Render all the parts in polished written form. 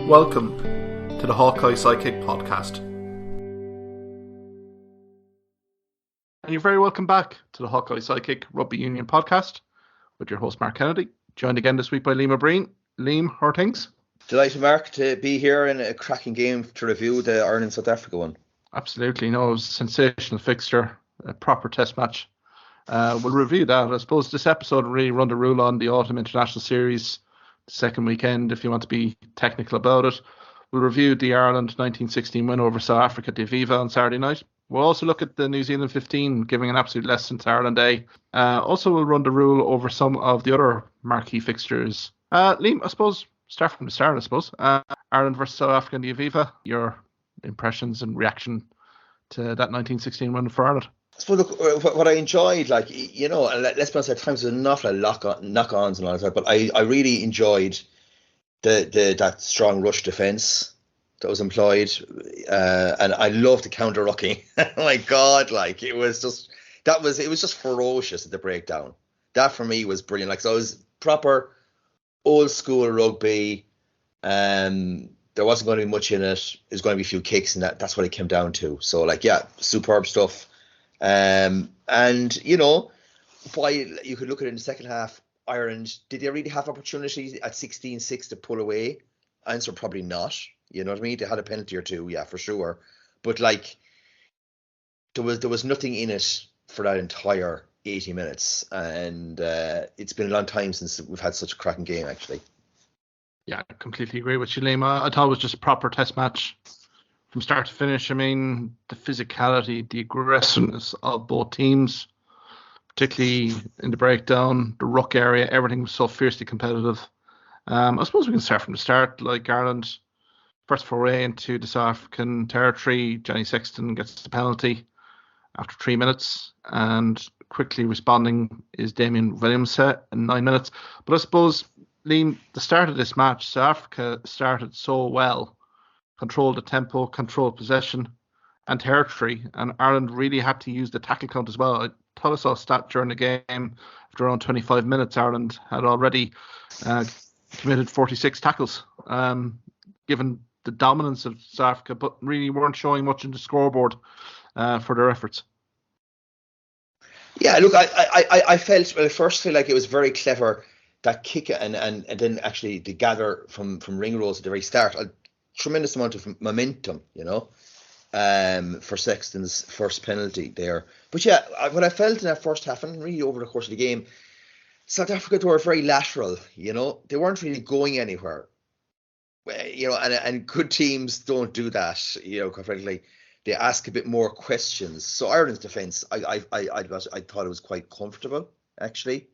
Welcome to the Hawkeye Sidekick podcast. And you're very welcome back to the Hawkeye Sidekick Rugby Union podcast with your host Mark Kennedy, joined again this week by Liam O'Brien. Liam, how are things? Delighted, Mark, to be here in a cracking game to review the Ireland-South Africa one. Absolutely. No, it was a sensational fixture, a proper test match. We'll review that. I suppose this episode will really run the rule on the Autumn International Series, the second weekend, if you want to be technical about it. We'll review the Ireland 1916 win over South Africa at the Aviva on Saturday night. We'll also look at the New Zealand 15 giving an absolute lesson to Ireland A. Also, we'll run the rule over some of the other marquee fixtures. Liam, I suppose, start from the start, Ireland versus South Africa in the Aviva. Your impressions and reaction to that 1916 win for Ireland? I suppose, look, what I enjoyed, and let's be honest, at times there's not a knock-ons and all that, but I really enjoyed that strong rush defence that was employed, and I loved the counter-rucking. Oh my God, it was just ferocious at the breakdown. That for me was brilliant. So it was proper old school rugby. There wasn't going to be much in it. It was going to be a few kicks, and that's what it came down to. So superb stuff. And while you could look at it in the second half, Ireland, did they really have opportunities at 16-6 to pull away? Answer, probably not. You know what I mean? They had a penalty or two, yeah, for sure. But there was nothing in it for that entire 80 minutes. And it's been a long time since we've had such a cracking game, actually. Yeah, I completely agree with you, Liam. I thought it was just a proper test match from start to finish. I mean, the physicality, the aggressiveness of both teams, particularly in the breakdown, the ruck area, everything was so fiercely competitive. I suppose we can start from the start. Ireland, first foray into the South African territory, Johnny Sexton gets the penalty after 3 minutes, and quickly responding is Damien Williams in 9 minutes. But I suppose, Liam, the start of this match, South Africa started so well, controlled the tempo, controlled possession and territory, and Ireland really had to use the tackle count as well. I thought I saw a stat during the game, after around 25 minutes, Ireland had already committed 46 tackles, given the dominance of South Africa, but really weren't showing much in the scoreboard for their efforts. Yeah, look, I felt like it was very clever, that kick and then actually the gather from ring rolls at the very start. A tremendous amount of momentum, for Sexton's first penalty there. But yeah, what I felt in that first half, and really over the course of the game, South Africa were very lateral, they weren't really going anywhere. And good teams don't do that, quite frankly. They ask a bit more questions. So Ireland's defence, I thought it was quite comfortable, actually,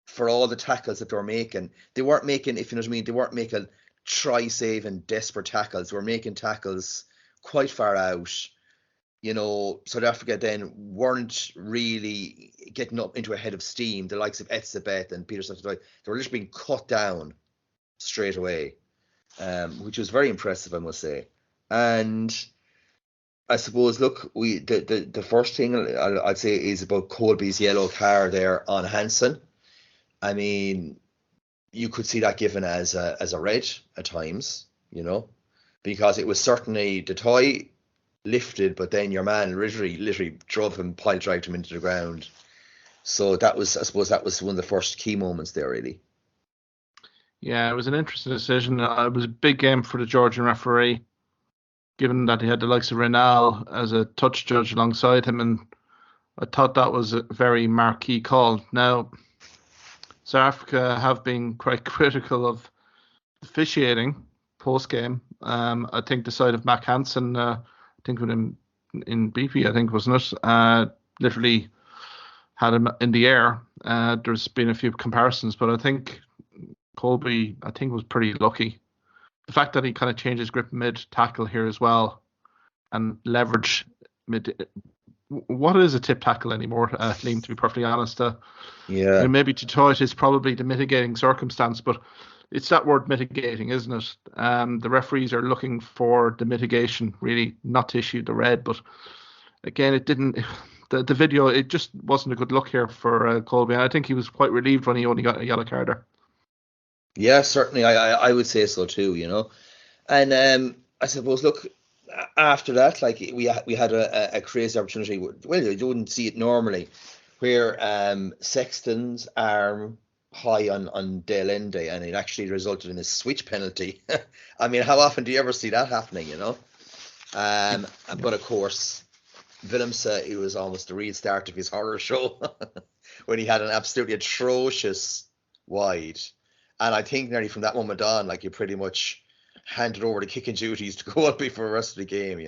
for all the tackles that they were making. They weren't making, if you know what I mean, they weren't making try-saving, desperate tackles. They were making tackles quite far out. South Africa then weren't really getting up into a head of steam. The likes of Etzebeth and Peter Sutton, they were just being cut down straight away, which was very impressive, I must say. And I suppose, look, the first thing I'd say is about Colby's yellow card there on Hansen. I mean, you could see that given as a red at times, because it was certainly the tie lifted, but then your man literally drove him, pile drived him into the ground. So I suppose that was one of the first key moments there, really. Yeah, it was an interesting decision. It was a big game for the Georgian referee, given that he had the likes of Renal as a touch judge alongside him, and I thought that was a very marquee call. Now, South Africa have been quite critical of officiating post-game. I think the side of Mac Hansen, I think with him in BP, I think, wasn't it? Literally had him in the air. There's been a few comparisons, but I think Colby, was pretty lucky. The fact that he kind of changed his grip mid-tackle here as well and leverage mid. What is a tip tackle anymore, Liam, to be perfectly honest? Yeah. Maybe to try it is probably the mitigating circumstance, but it's that word mitigating, isn't it? The referees are looking for the mitigation, really, not to issue the red. But again, it didn't. The video, it just wasn't a good look here for Colby. I think he was quite relieved when he only got a yellow card there. Yeah, certainly. I would say so too, And I suppose, look, after that, like we had a crazy opportunity. Well, you wouldn't see it normally, where Sexton's arm high on Dale Ende, and it actually resulted in a switch penalty. I mean, how often do you ever see that happening? Yeah. But of course, Willemse, it was almost the real start of his horror show when he had an absolutely atrocious wide. And I think nearly from that moment on, like, you pretty much handed over the kicking duties to Colby for the rest of the game.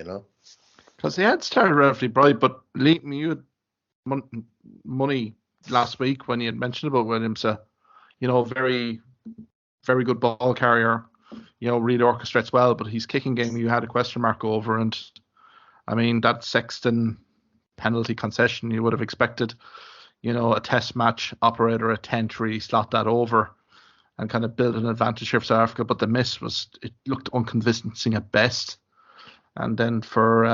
Because they had started relatively bright, but Liam, you had money last week when you had mentioned about Williams. Very, very good ball carrier. Really orchestrates well, but his kicking game you had a question mark over. And I mean, that Sexton penalty concession, you would have expected, a test match operator at 10 to really slot that over and kind of build an advantage here for South Africa. But the miss it looked unconvincing at best. And then for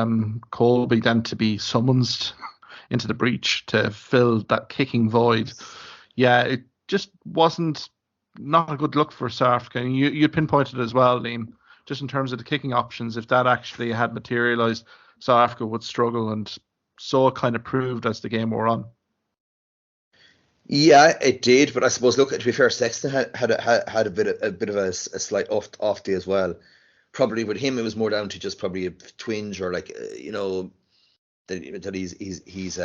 Colby then to be summoned into the breach to fill that kicking void, yeah, it just wasn't not a good look for South Africa. And you pinpointed as well, Liam, just in terms of the kicking options. If that actually had materialised, South Africa would struggle, and so it kind of proved as the game wore on. Yeah, it did, but I suppose, look, to be fair, Sexton had a bit of a slight off day as well. Probably with him, it was more down to just probably a twinge, or like, that he's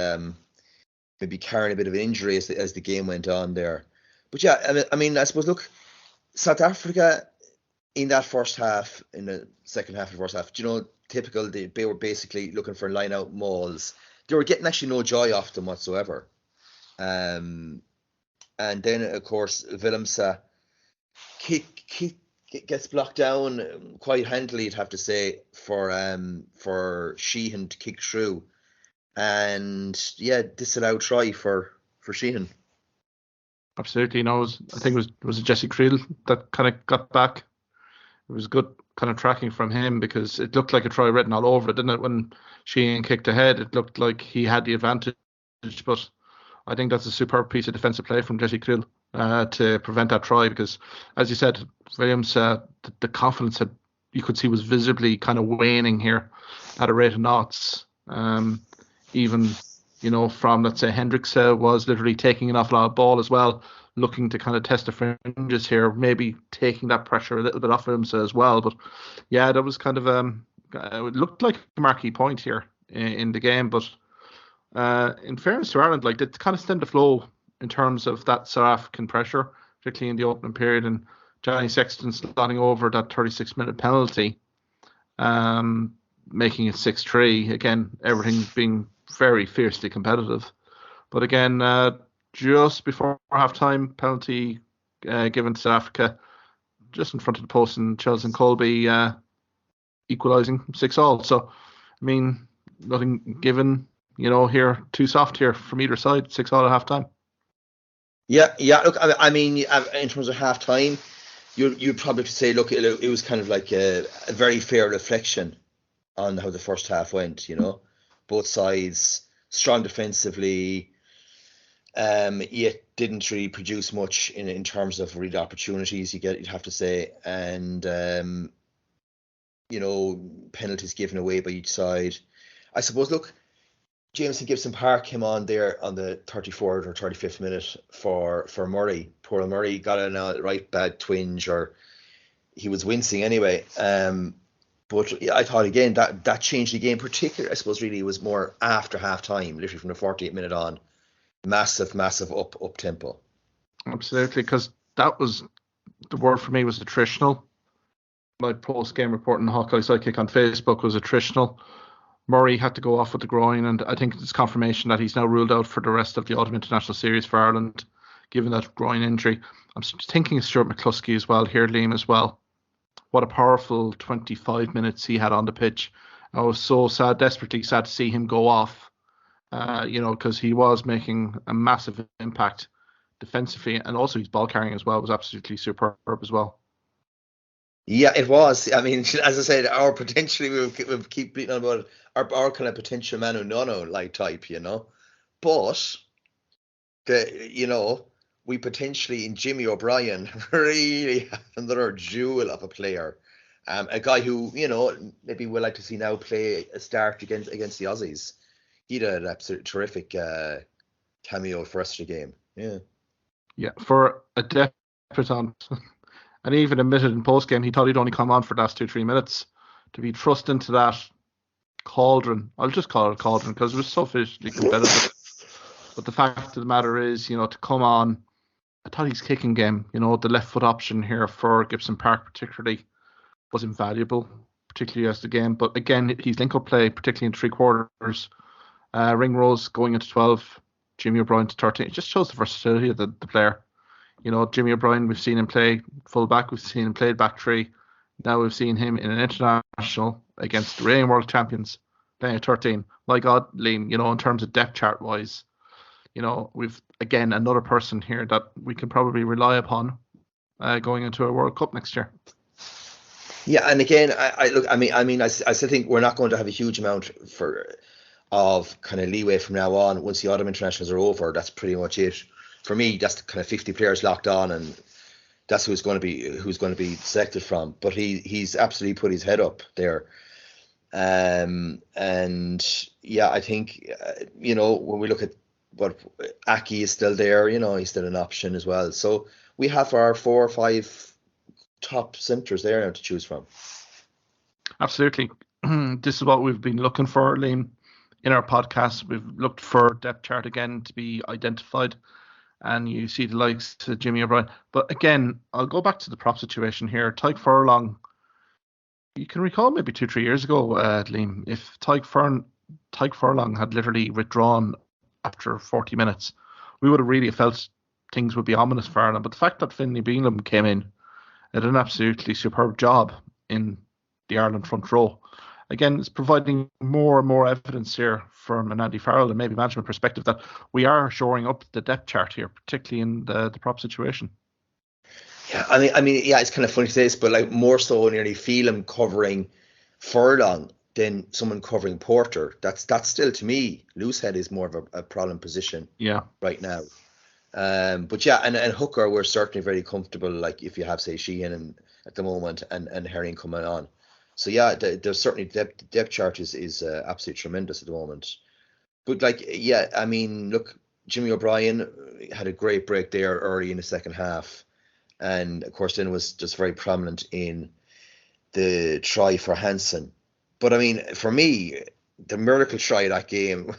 maybe carrying a bit of an injury as the game went on there. But yeah, I mean, I suppose, look, South Africa in that first half, in the second half of the first half, typical, they were basically looking for line out mauls. They were getting actually no joy off them whatsoever. And then, of course, Willemse kick gets blocked down quite handily, you'd have to say, for Sheehan to kick through. And yeah, disallowed try for Sheehan. Absolutely, I think it was Jesse Creel that kind of got back. It was good kind of tracking from him because it looked like a try written all over it, didn't it? When Sheehan kicked ahead, it looked like he had the advantage, but I think that's a superb piece of defensive play from Jesse Krill to prevent that try because, as you said, Williams, the confidence that you could see was visibly kind of waning here at a rate of knots. Even, from, let's say, Hendricks was literally taking an awful lot of ball as well, looking to kind of test the fringes here, maybe taking that pressure a little bit off Williams as well. But yeah, that was kind of, it looked like a marquee point here in the game, but in fairness to Ireland, like, they kind of stemmed the flow in terms of that South African pressure, particularly in the opening period, and Johnny Sexton slotting over that 36-minute penalty, making it 6-3. Again, everything being very fiercely competitive. But again, just before half-time, penalty given to South Africa, just in front of the post, and Chels and Colby equalising 6-all. So, I mean, nothing given, here too soft here from either side, 6-all at half-time. Yeah. Look, I mean, in terms of half time, you'd probably say, look, it was kind of like a very fair reflection on how the first half went. Both sides strong defensively, yet didn't really produce much in terms of real opportunities. You'd have to say, and penalties given away by each side. I suppose, look, Jameson Gibson Park came on there on the 34th or 35th minute for Murray. Poor Murray got a right bad twinge, or he was wincing anyway. But I thought, again, that changed the game. Particularly, I suppose, really, it was more after half time, literally from the 48th minute on. Massive up tempo. Absolutely, because that was the word for me was attritional. My post game report on Hawkeye Sidekick on Facebook was attritional. Murray had to go off with the groin, and I think it's confirmation that he's now ruled out for the rest of the Autumn International Series for Ireland, given that groin injury. I'm thinking of Stuart McCluskey as well here, Liam, as well. What a powerful 25 minutes he had on the pitch. I was so sad, desperately sad to see him go off, because he was making a massive impact defensively, and also his ball carrying as well was absolutely superb as well. Yeah, it was. I mean, as I said, our potentially we'll keep beating on about our kind of potential Manu Nono like type, but we potentially in Jimmy O'Brien really have another jewel of a player. A guy who, maybe we'd like to see now play a start against the Aussies. He did an absolute terrific cameo for us of the game. Yeah. Yeah, for a debutant, and he even admitted in post game he thought he'd only come on for the last 2-3 minutes to be thrust into that cauldron. I'll just call it a cauldron because it was so fiercely competitive. But the fact of the matter is, to come on, I thought his kicking game, the left foot option here for Gibson Park particularly was invaluable, particularly as the game. But again, his link-up play, particularly in 3/4, Ringrose going into 12, Jimmy O'Brien to 13, it just shows the versatility of the player. Jimmy O'Brien, we've seen him play full-back, we've seen him play back three. Now we've seen him in an international against the reigning world champions playing at 13. My God, Liam, in terms of depth chart wise, we've again another person here that we can probably rely upon going into a World Cup next year. Yeah, and again, I still think we're not going to have a huge amount of kind of leeway from now on. Once the autumn internationals are over, that's pretty much it. For me, that's the kind of 50 players locked on, and that's who's going to be selected from. But he's absolutely put his head up there. And yeah, I think when we look at what Aki is still there, he's still an option as well. So we have our 4 or 5 top centres there now to choose from. Absolutely. This is what we've been looking for, Liam, in our podcast. We've looked for depth chart again to be identified, and you see the likes of Jimmy O'Brien. But again, I'll go back to the prop situation here. Tadhg Furlong, you can recall maybe 2-3 years ago, Liam, if Tadhg Furlong had literally withdrawn after 40 minutes, we would have really felt things would be ominous for Ireland. But the fact that Finlay Bealham came in, did an absolutely superb job in the Ireland front row. Again, it's providing more and more evidence here from an Andy Farrell and maybe management perspective that we are shoring up the depth chart here, particularly in the prop situation. Yeah, I mean, yeah, it's kind of funny to say this, but like more so nearly feel him covering Furlong than someone covering Porter. That's still, to me, Loosehead is more of a problem position. Yeah. Right now. But yeah, and hooker, we're certainly very comfortable. Like if you have, say, Sheehan at the moment and Herring coming on. So yeah, there's certainly depth chart is absolutely tremendous at the moment. But like, yeah, I mean, look, Jimmy O'Brien had a great break there early in the second half, and of course then was just very prominent in the try for Hansen. But I mean, for me, the miracle try of that game.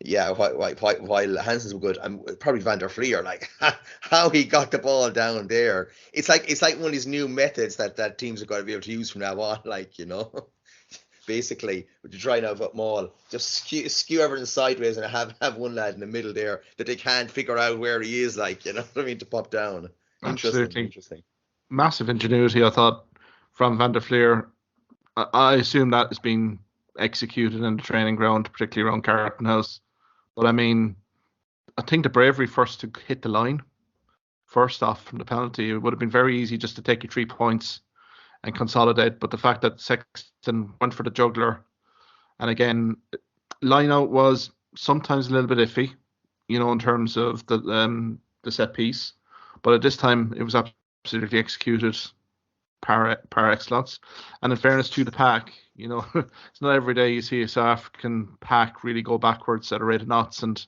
Yeah, while Hansen's were good, and probably Van der Fleer, like how he got the ball down there. It's like one of these new methods that teams are going to be able to use from now on. Like basically, to try now at Maul, just skew everything sideways and have one lad in the middle there that they can't figure out where he is. Like what I mean, to pop down. Interesting. Massive ingenuity, I thought, from Van der Fleer. I assume that is being executed in the training ground, particularly around Carton House. But I mean, I think the bravery first to hit the line, first off from the penalty, it would have been very easy just to take you 3 points and consolidate. But the fact that Sexton went for the juggler, and again, line out was sometimes a little bit iffy, in terms of the set piece. But at this time, it was absolutely executed par excellence. And in fairness to the pack, it's not every day you see a South African pack really go backwards at a rate of knots. And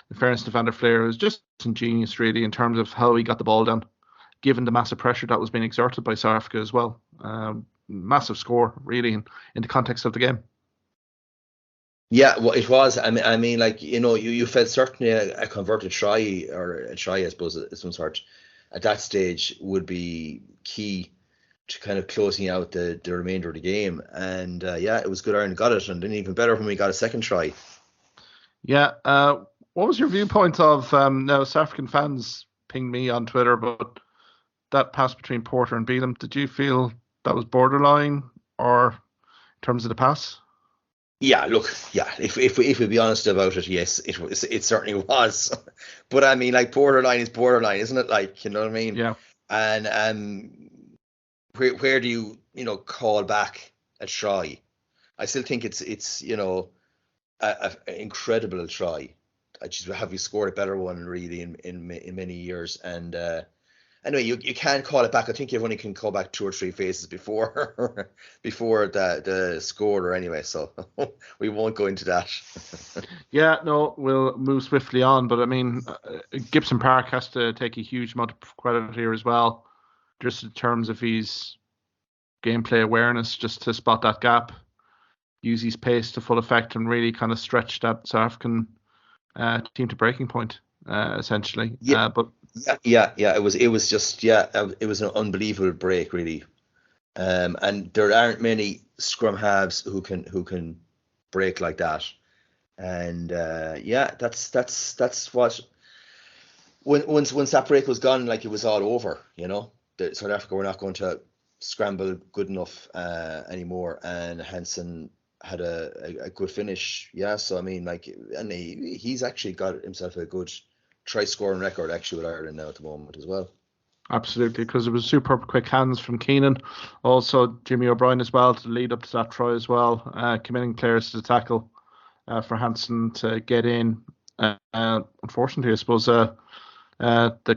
in fairness to Van der Fleer, it was just ingenious, really, in terms of how he got the ball down, given the massive pressure that was being exerted by South Africa as well. Massive score, really, in the context of the game. Yeah, well, it was. I mean, like, you felt certainly a converted try, or a try, I suppose, of some sort, at that stage would be key to kind of closing out the remainder of the game. And yeah, it was good Ireland got it, and then even better when we got a second try. Yeah. What was your viewpoint of now South African fans pinged me on Twitter, but that pass between Porter and Bealham, did you feel that was borderline, or in terms of the pass? Yeah, look, yeah. If we be honest about it, yes, it certainly was. But I mean, like, borderline is borderline, isn't it? Like, you know what I mean? Yeah. And where do you call back a try? I still think it's an incredible try. I just have we scored a better one really in many years, and Anyway, you can't call it back. I think you only can call back two or three phases before before the score or anyway. So we won't go into that. Yeah, no, we'll move swiftly on. But I mean, Gibson Park has to take a huge amount of credit here as well, just in terms of his gameplay awareness, just to spot that gap, use his pace to full effect, and really kind of stretch that South African team to breaking point, essentially. Yeah, But yeah. It was just it was an unbelievable break, really. And there aren't many scrum halves who can break like that. And that's what once that break was gone, like it was all over. South Africa were not going to scramble good enough anymore, and Hansen had a good finish. Yeah, so I mean, like, and he's actually got himself a good try scoring record actually with Ireland now at the moment as well. absolutely, because it was superb quick hands from Keenan. Also, Jimmy O'Brien as well to lead up to that try as well, committing players to the tackle for Hansen to get in. Unfortunately, I suppose the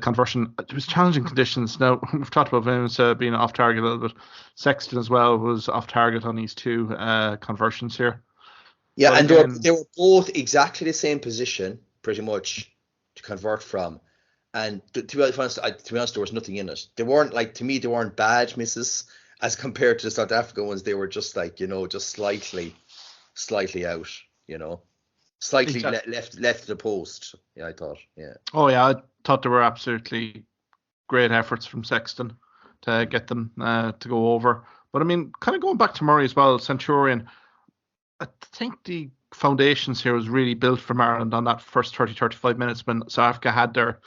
conversion, it was challenging conditions. Now, we've talked about Williams being off target a little bit. Sexton as well was off target on these two conversions here. Yeah, But and again, they were both exactly the same position, pretty much, to convert from. And to be honest, there was nothing in it. They weren't, like, to me, they weren't bad misses as compared to the South African ones. They were just like, just slightly out, slightly exactly. left the post. Yeah, I thought. Yeah. Oh yeah, I thought there were absolutely great efforts from Sexton to get them to go over. But I mean, kind of going back to Murray as well, Centurion, I think the foundations here was really built from Ireland on that first 30, 35 minutes when South Africa had their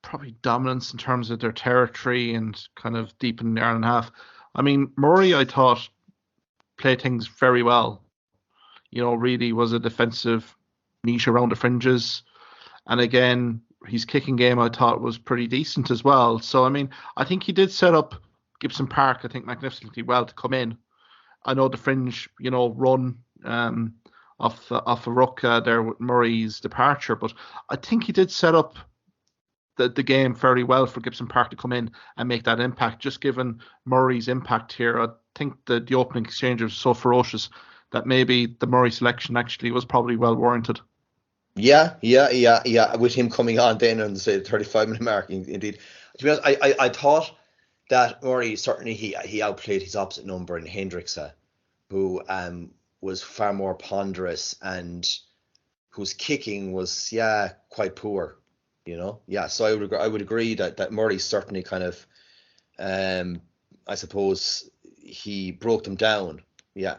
probably dominance in terms of their territory and kind of deep in the Ireland half. I mean, Murray, I thought, played things very well. Really was a defensive niche around the fringes. And again, his kicking game I thought was pretty decent as well. So I mean, I think he did set up Gibson Park, I think, magnificently well to come in. I know the fringe, run off a ruck there with Murray's departure, but I think he did set up the game fairly well for Gibson Park to come in and make that impact. Just given Murray's impact here, I think the opening exchange was so ferocious that maybe the Murray selection actually was probably well warranted. Yeah. With him coming on then on the 35-minute mark, indeed. To be honest, I thought that Murray certainly he outplayed his opposite number in Hendrikse, who was far more ponderous and whose kicking was quite poor. So I would agree that Murray certainly kind of I suppose he broke them down. Yeah,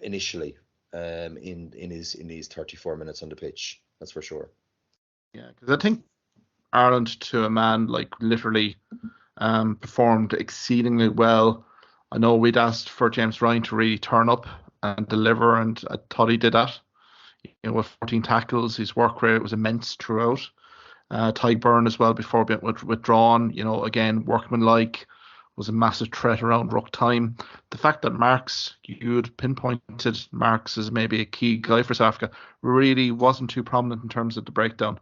initially. In his 34 minutes on the pitch, that's for sure. Yeah, because I think Ireland to a man like literally performed exceedingly well. I know we'd asked for James Ryan to really turn up and deliver, and I thought he did that. With 14 tackles, his work rate was immense throughout. Ty Byrne as well before being withdrawn. Again, workmanlike, was a massive threat around ruck time. The fact that Marks, you had pinpointed Marks as maybe a key guy for South Africa, really wasn't too prominent in terms of the breakdown.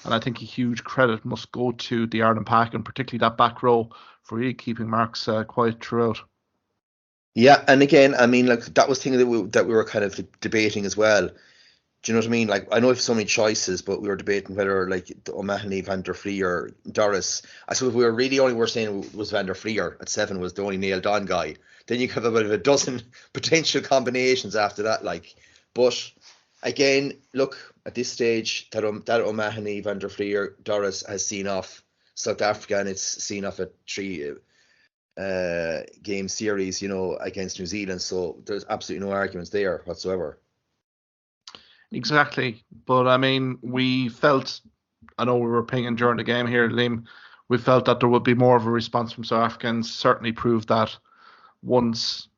And I think a huge credit must go to the Ireland pack, and particularly that back row, for really keeping Marks quiet throughout. Yeah, and again, I mean, like, that was thing that we were kind of debating as well. Do you know what I mean? Like, I know we have so many choices, but we were debating whether, like, O'Mahony, Van der Flee, or Doris. I suppose we were saying was Van der Flee at 7 was the only nailed on guy. Then you have about a dozen potential combinations after that. Like, but again, look, at this stage, that O'Mahony, Van der Flee, or Doris has seen off South Africa, and it's seen off a 3 game series, against New Zealand. So there's absolutely no arguments there whatsoever. Exactly. But I mean, I know we were pinging during the game here, Liam, we felt that there would be more of a response from South Africans. Certainly proved that once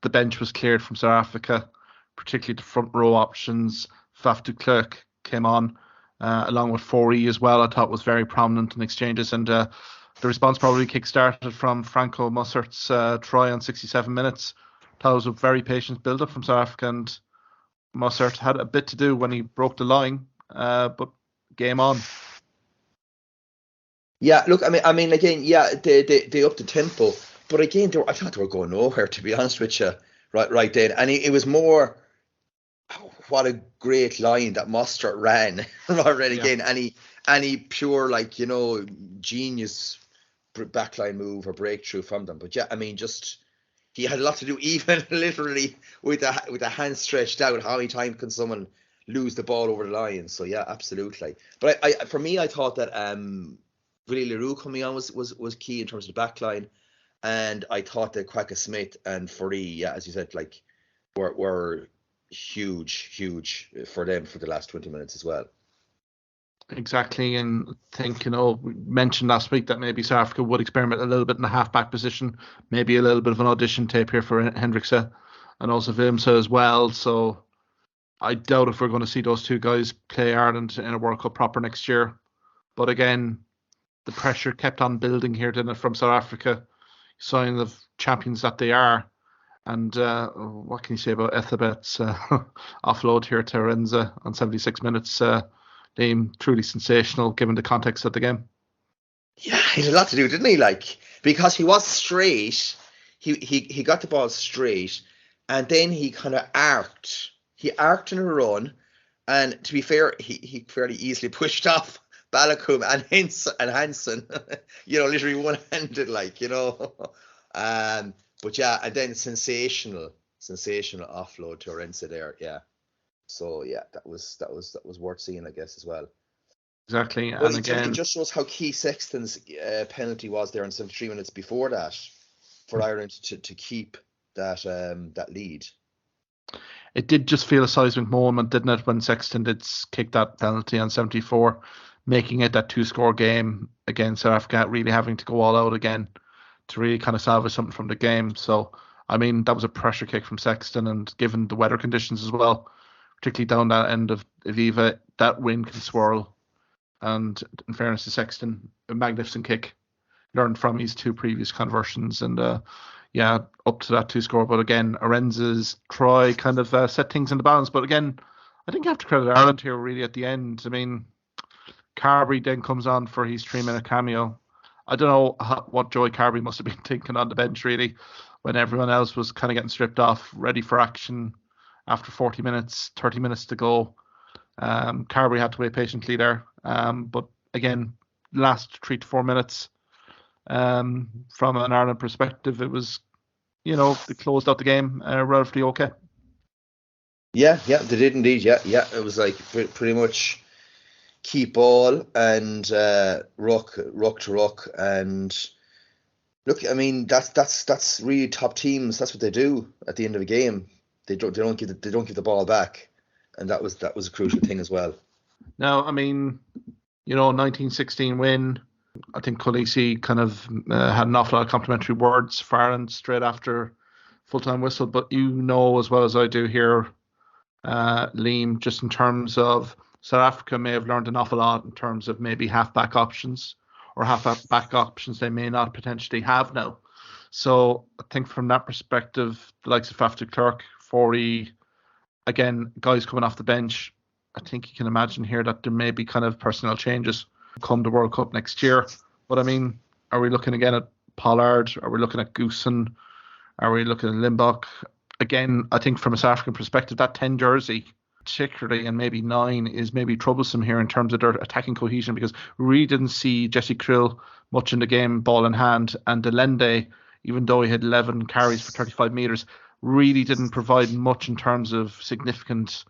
the bench was cleared from South Africa, particularly the front row options, Faf de Klerk came on, along with 4E as well. I thought was very prominent in exchanges, and the response probably kick-started from Franco Mussert's try on 67 minutes. That was a very patient build-up from South Africa, and Mossert had a bit to do when he broke the line, but game on. Yeah, look, I mean, again, yeah, they upped the tempo, but again, I thought they were going nowhere, to be honest with you, right then. And it was more, what a great line that Mustard ran, rather than Yeah, again any pure, like, genius backline move or breakthrough from them. But yeah, I mean, just he had a lot to do, even literally with a hand stretched out. How many times can someone lose the ball over the line? So yeah, absolutely. But I for me, I thought that Willie Leroux coming on was key in terms of the back line, and I thought that Quacka Smith and Furry, yeah, as you said, like were huge for them for the last 20 minutes as well. exactly. And I think, we mentioned last week that maybe South Africa would experiment a little bit in the half-back position, maybe a little bit of an audition tape here for Hendrikse and also Wilmse as well. So I doubt if we're going to see those two guys play Ireland in a World Cup proper next year. But again, the pressure kept on building here, didn't it, from South Africa, sign of champions that they are. And what can you say about Ethabet's offload here to Renza on 76 minutes? Liam, truly sensational given the context of the game. Yeah, he had a lot to do, didn't he? Like, because he was straight, he got the ball straight, and then he kind of arced. He arced in a run, and to be fair, he fairly easily pushed off Balakum and Hansen, literally one-handed, like, but yeah, and then sensational offload to Orense there, yeah. So yeah, that was worth seeing, I guess, as well. Exactly. But And it again, just shows how key Sexton's penalty was there in 73 minutes before that for Ireland to keep that lead. it did just feel a seismic moment, didn't it, when Sexton did kick that penalty on 74, making it that two-score game against South Africa, really having to go all out again to really kind of salvage something from the game. So, I mean, that was a pressure kick from Sexton, and given the weather conditions as well, particularly down that end of Aviva, that wind can swirl. And in fairness to Sexton, a magnificent kick, learned from his two previous conversions, and yeah, up to that two score. But again, Arenza's try kind of set things in the balance. But again, I think you have to credit Ireland here really at the end. I mean, Carberry then comes on for his 3 minute cameo. I don't know what Joey Carberry must have been thinking on the bench really, when everyone else was kind of getting stripped off, ready for action after 40 minutes, 30 minutes to go. Carberry had to wait patiently there. But again, last 3 to 4 minutes, from an Ireland perspective, it was, they closed out the game relatively okay. Yeah, yeah, they did indeed. Yeah, yeah. It was like pretty much keep ball and ruck to ruck. And look, I mean, that's really top teams. That's what they do at the end of a game. They don't give the ball back, and that was a crucial thing as well. Now, I mean, 1916 win. I think Khaleesi kind of had an awful lot of complimentary words for Ireland straight after full-time whistle. But as well as I do here, Liam, just in terms of South Africa may have learned an awful lot in terms of maybe half-back options or half-back options they may not potentially have now. So I think from that perspective, the likes of Faf de Klerk, Forey, again, guys coming off the bench, I think you can imagine here that there may be kind of personnel changes come the World Cup next year. But I mean, are we looking again at Pollard? Are we looking at Goosen? Are we looking at Limbach? Again, I think from a South African perspective, that 10 jersey, particularly, and maybe 9, is maybe troublesome here in terms of their attacking cohesion, because we really didn't see Jesse Krill much in the game, ball in hand, and Delende, even though he had 11 carries for 35 metres, really didn't provide much in terms of significant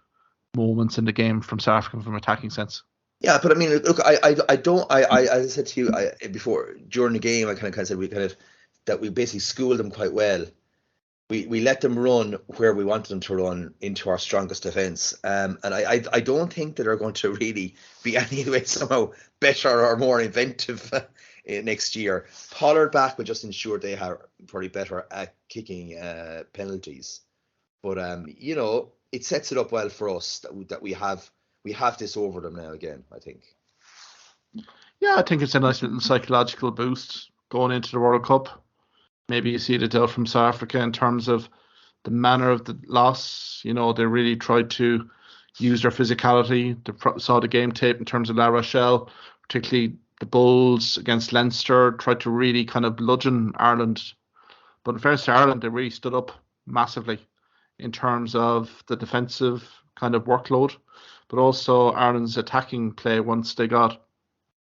moments in the game from South Africa from attacking sense. Yeah, but I mean, look, I don't, as I said to you before during the game, I kind of said that we basically schooled them quite well. We let them run where we wanted them to run into our strongest defence, and I don't think that they're going to really be any way somehow better or more inventive next year. Pollard back would just ensure they are probably better at kicking penalties, but it sets it up well for us that we have this over them now again, I think. Yeah, I think it's a nice little psychological boost going into the World Cup. Maybe you see it out from South Africa in terms of the manner of the loss. They really tried to use their physicality. They saw the game tape in terms of La Rochelle, particularly the Bulls against Leinster tried to really kind of bludgeon Ireland. But in fairness to Ireland, they really stood up massively in terms of the defensive kind of workload, but also Ireland's attacking play once they got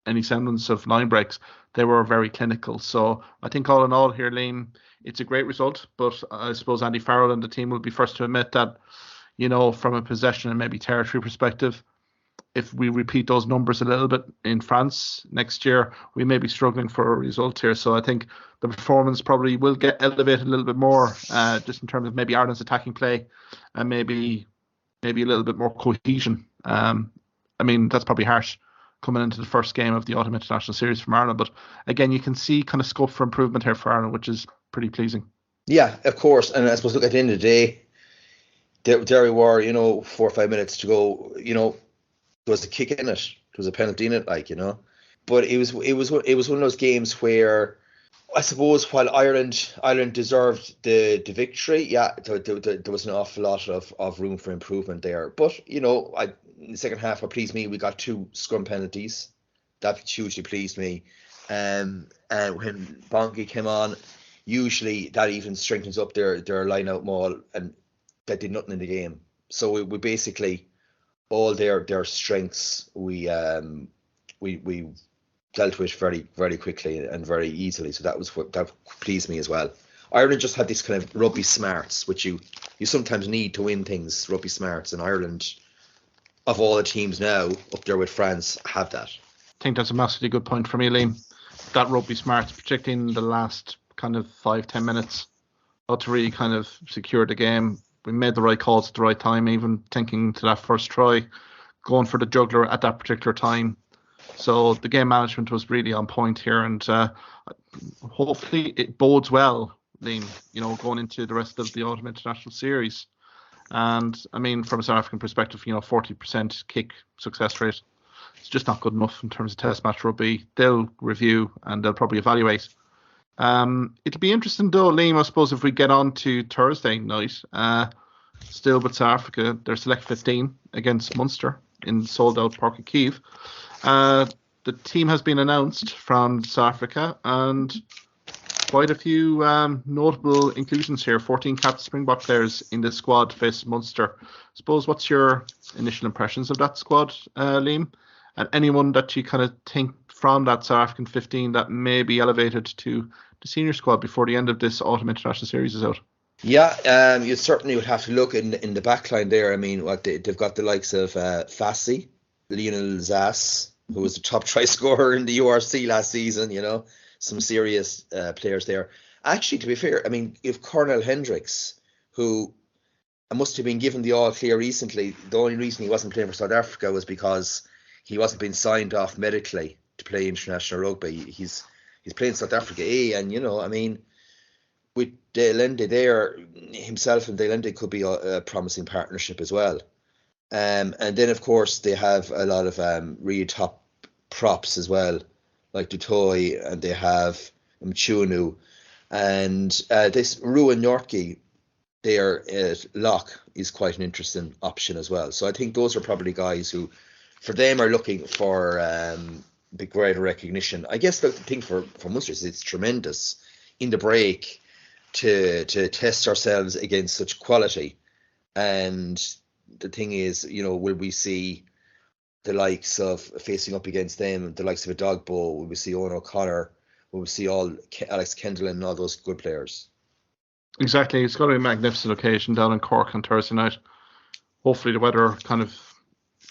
any semblance of line breaks. They were very clinical. So I think all in all here, Liam, it's a great result. But I suppose Andy Farrell and the team will be first to admit that, from a possession and maybe territory perspective, if we repeat those numbers a little bit in France next year, we may be struggling for a result here. So I think the performance probably will get elevated a little bit more, just in terms of maybe Ireland's attacking play and maybe a little bit more cohesion. That's probably harsh coming into the first game of the Autumn International Series from Ireland. But again, you can see kind of scope for improvement here for Ireland, which is pretty pleasing. Yeah, of course. And I suppose, look, at the end of the day, there we were, 4 or 5 minutes to go, there was a kick in it. There was a penalty in it, But it was one of those games where, I suppose, while Ireland deserved the victory, yeah, there was an awful lot of room for improvement there. But, in the second half, what pleased me, we got 2 scrum penalties. That hugely pleased me. And when Bongi came on, usually that even strengthens up their line-out maul, and that did nothing in the game. So we basically, all their strengths, we dealt with very, very quickly and very easily. So that pleased me as well. Ireland just had this kind of rugby smarts, which you sometimes need to win things, rugby smarts. And Ireland, of all the teams now, up there with France, have that. I think that's a massively good point for me, Liam. That rugby smarts, particularly in the last kind of 5-10 minutes, to really kind of secure the game. We made the right calls at the right time, even thinking to that first try, going for the juggler at that particular time. So the game management was really on point here, and hopefully it bodes well, Liam, going into the rest of the Autumn International Series. And from a South African perspective, 40% kick success rate, it's just not good enough in terms of Test match rugby. They'll review and they'll probably evaluate. It'll be interesting though, Liam, I suppose, if we get on to Thursday night, still with South Africa, their select 15 against Munster in sold-out Park of Kiev. The team has been announced from South Africa, and quite a few notable inclusions here. 14 capped Springbok players in the squad faces Munster. I suppose, what's your initial impressions of that squad, Liam? And anyone that you kind of think from that South African 15 that may be elevated to the senior squad before the end of this Autumn International Series is out? Yeah, you certainly would have to look in the back line there. They've got the likes of Fassi, Lionel Zass, who was the top try scorer in the URC last season, some serious players there. Actually, to be fair, if Cornel Hendricks, who must have been given the all clear recently, the only reason he wasn't playing for South Africa was because he wasn't being signed off medically to play international rugby. He's playing South Africa A, and with De Allende there, himself and De Allende could be a promising partnership as well. And then, of course, they have a lot of really top props as well, like Dutoy, and they have Mchunu. And this Ruan Yorkie there at lock is quite an interesting option as well. So I think those are probably guys who, for them, are looking for big greater recognition. I guess the thing for Munster is it's tremendous in the break to test ourselves against such quality. And the thing is, will we see the likes of facing up against them, the likes of a Dogbo? Will we see Owen O'Connor? Will we see all Alex Kendall and all those good players? Exactly. It's going to be a magnificent occasion down in Cork on Thursday night. Hopefully the weather kind of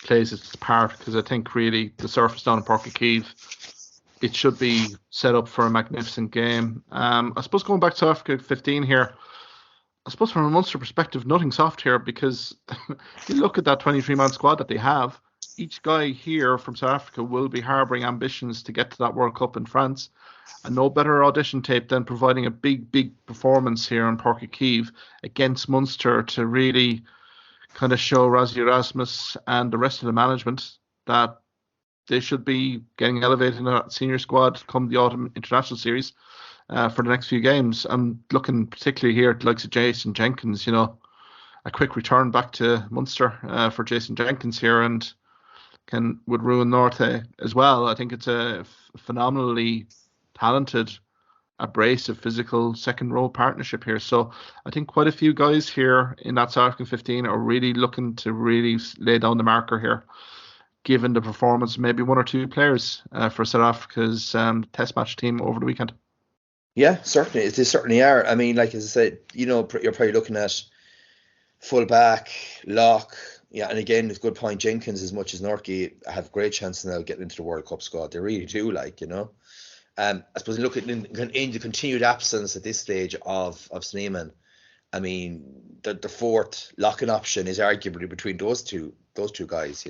plays its part, because I think really the surface down in Park of Kiev, it should be set up for a magnificent game. I suppose going back to South Africa 15 here, I suppose from a Munster perspective, nothing soft here, because you look at that 23-man squad that they have, each guy here from South Africa will be harbouring ambitions to get to that World Cup in France. And no better audition tape than providing a big, big performance here in Park of Kiev against Munster to really kind of show Rassie Erasmus and the rest of the management that they should be getting elevated in that senior squad come the Autumn International Series for the next few games. I'm looking particularly here at the likes of Jason Jenkins, a quick return back to Munster for Jason Jenkins here, and would ruin Norte as well. I think it's a phenomenally talented, abrasive, physical second row partnership here. So I think quite a few guys here in that South African 15 are really looking to really lay down the marker here, given the performance of maybe one or two players for South Africa's test match team over the weekend. Yeah, certainly. They certainly are. I mean, like as I said, you're probably looking at full back, lock. Yeah, and again, it's a good point. Jenkins, as much as Norky, have great chances now getting into the World Cup squad. They really do, I suppose look at in the continued absence at this stage of Sneeman. I mean, the fourth locking option is arguably between those two guys.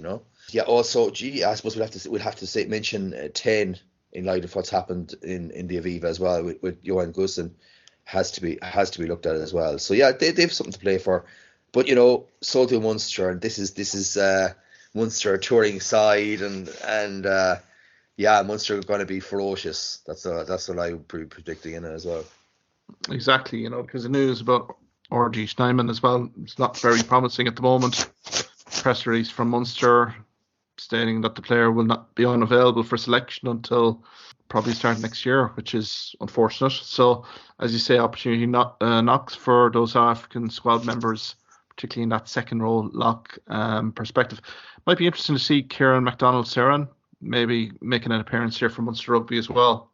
Yeah. Also, I suppose we'll have to mention 10 in light of what's happened in the Aviva as well with Johan Gussen has to be looked at as well. So yeah, they have something to play for. But so do Munster, and this is Munster touring side, and Munster are going to be ferocious. That's what I would be predicting in it as well. Exactly, because the news about RG Snyman as well, it's not very promising at the moment. Press release from Munster stating that the player will not be unavailable for selection until probably start next year, which is unfortunate. So, as you say, opportunity knocks for those African squad members, particularly in that second row lock perspective. Might be interesting to see Kieran MacDonald-Serran maybe making an appearance here for Munster Rugby as well.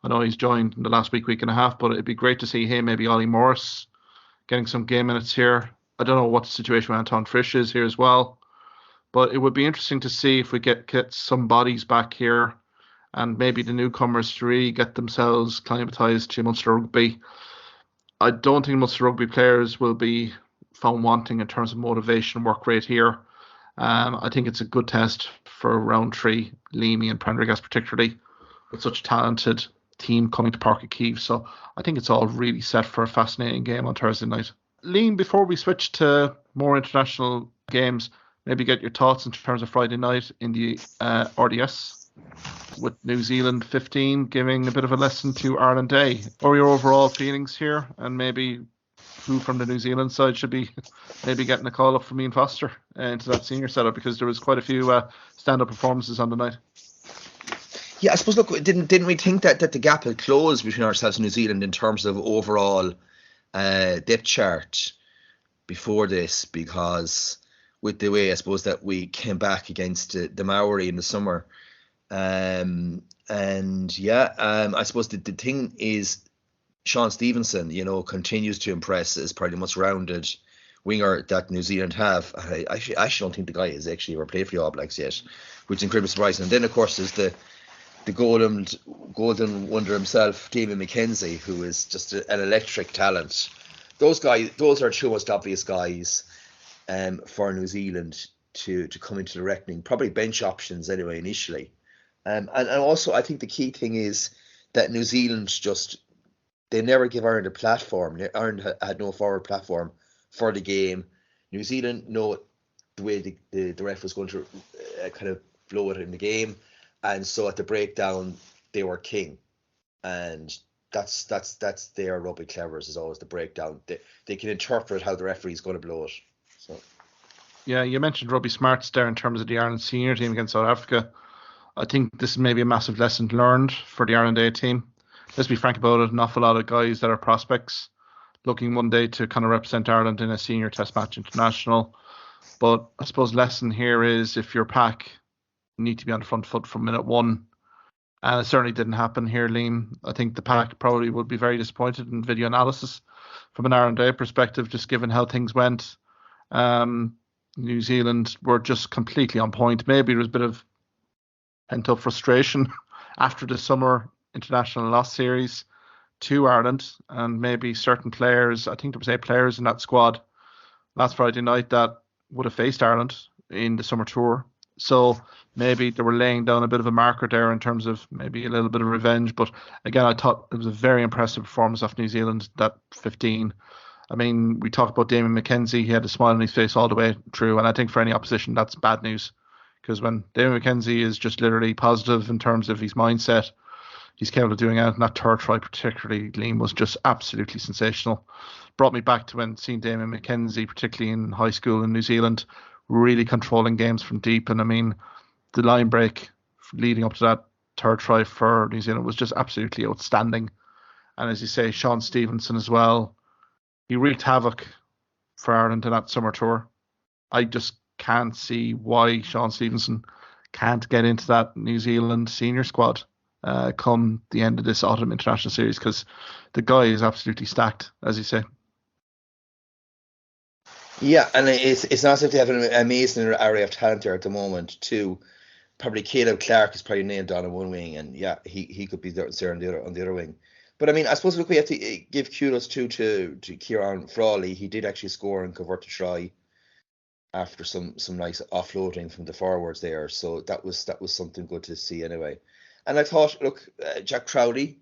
I know he's joined in the last week and a half, but it'd be great to see him, maybe Ollie Morris, getting some game minutes here. I don't know what the situation with Anton Frisch is here as well, but it would be interesting to see if we get some bodies back here and maybe the newcomers to really get themselves acclimatised to Munster Rugby. I don't think Munster Rugby players will be found wanting in terms of motivation and work rate here. I think it's a good test for Roundtree, Leamy and Prendergast particularly, with such a talented team coming to Park O'Keefe. So I think it's all really set for a fascinating game on Thursday night. Liam, before we switch to more international games, maybe get your thoughts in terms of Friday night in the RDS, with New Zealand 15 giving a bit of a lesson to Ireland A. What are your overall feelings here, and maybe who from the New Zealand side should be maybe getting a call up from Ian Foster into that senior setup, because there was quite a few stand-up performances on the night. Yeah, I suppose, look, didn't we think that the gap had closed between ourselves and New Zealand in terms of overall depth chart before this, because with the way I suppose that we came back against the Maori in the summer, I suppose the thing is Sean Stevenson, continues to impress as probably the most rounded winger that New Zealand have. I actually don't think the guy has actually ever played for the All Blacks yet, which is incredibly surprising. And then of course there's the golden wonder himself, Damien McKenzie, who is just an electric talent. Those are two most obvious guys for New Zealand to come into the reckoning. Probably bench options anyway initially. And also I think the key thing is that New Zealand they never give Ireland a platform. Ireland had no forward platform for the game. New Zealand know the way the ref was going to kind of blow it in the game, and so at the breakdown they were king, and that's their rugby clevers, is always the breakdown. They can interpret how the referee is going to blow it. So yeah, you mentioned Robbie Smarts there in terms of the Ireland senior team against South Africa. I think this is maybe a massive lesson learned for the Ireland A team. Let's be frank about it, an awful lot of guys that are prospects looking one day to kind of represent Ireland in a senior test match international. But I suppose lesson here is, if you're pack, you need to be on the front foot from minute one. And it certainly didn't happen here, Liam. I think the pack probably would be very disappointed in video analysis from an Ireland A perspective, just given how things went. New Zealand were just completely on point. Maybe there was a bit of pent-up frustration after the summer international loss series to Ireland, and maybe certain players, I think there was 8 players in that squad last Friday night that would have faced Ireland in the summer tour. So maybe they were laying down a bit of a marker there in terms of maybe a little bit of revenge. But again, I thought it was a very impressive performance of New Zealand, that 15. I mean, we talked about Damien McKenzie. He had a smile on his face all the way through. And I think for any opposition, that's bad news. Because when Damien McKenzie is just literally positive in terms of his mindset, he's capable of doing anything. That third try particularly, Liam, was just absolutely sensational. Brought me back to when seeing Damien McKenzie, particularly in high school in New Zealand, really controlling games from deep. And I mean, the line break leading up to that third try for New Zealand was just absolutely outstanding. And as you say, Sean Stevenson as well, he wreaked havoc for Ireland in that summer tour. I just can't see why Sean Stevenson can't get into that New Zealand senior squad come the end of this autumn international series, because the guy is absolutely stacked, as you say. Yeah, and it's not as if they have an amazing array of talent there at the moment, too. Probably Caleb Clark is probably nailed on one wing, and yeah, he could be there on the other wing. But I mean, I suppose, look, we have to give kudos to Kieran Frawley. He did actually score and convert a try after some nice offloading from the forwards there. So that was something good to see anyway. And I thought, look, Jack Crowley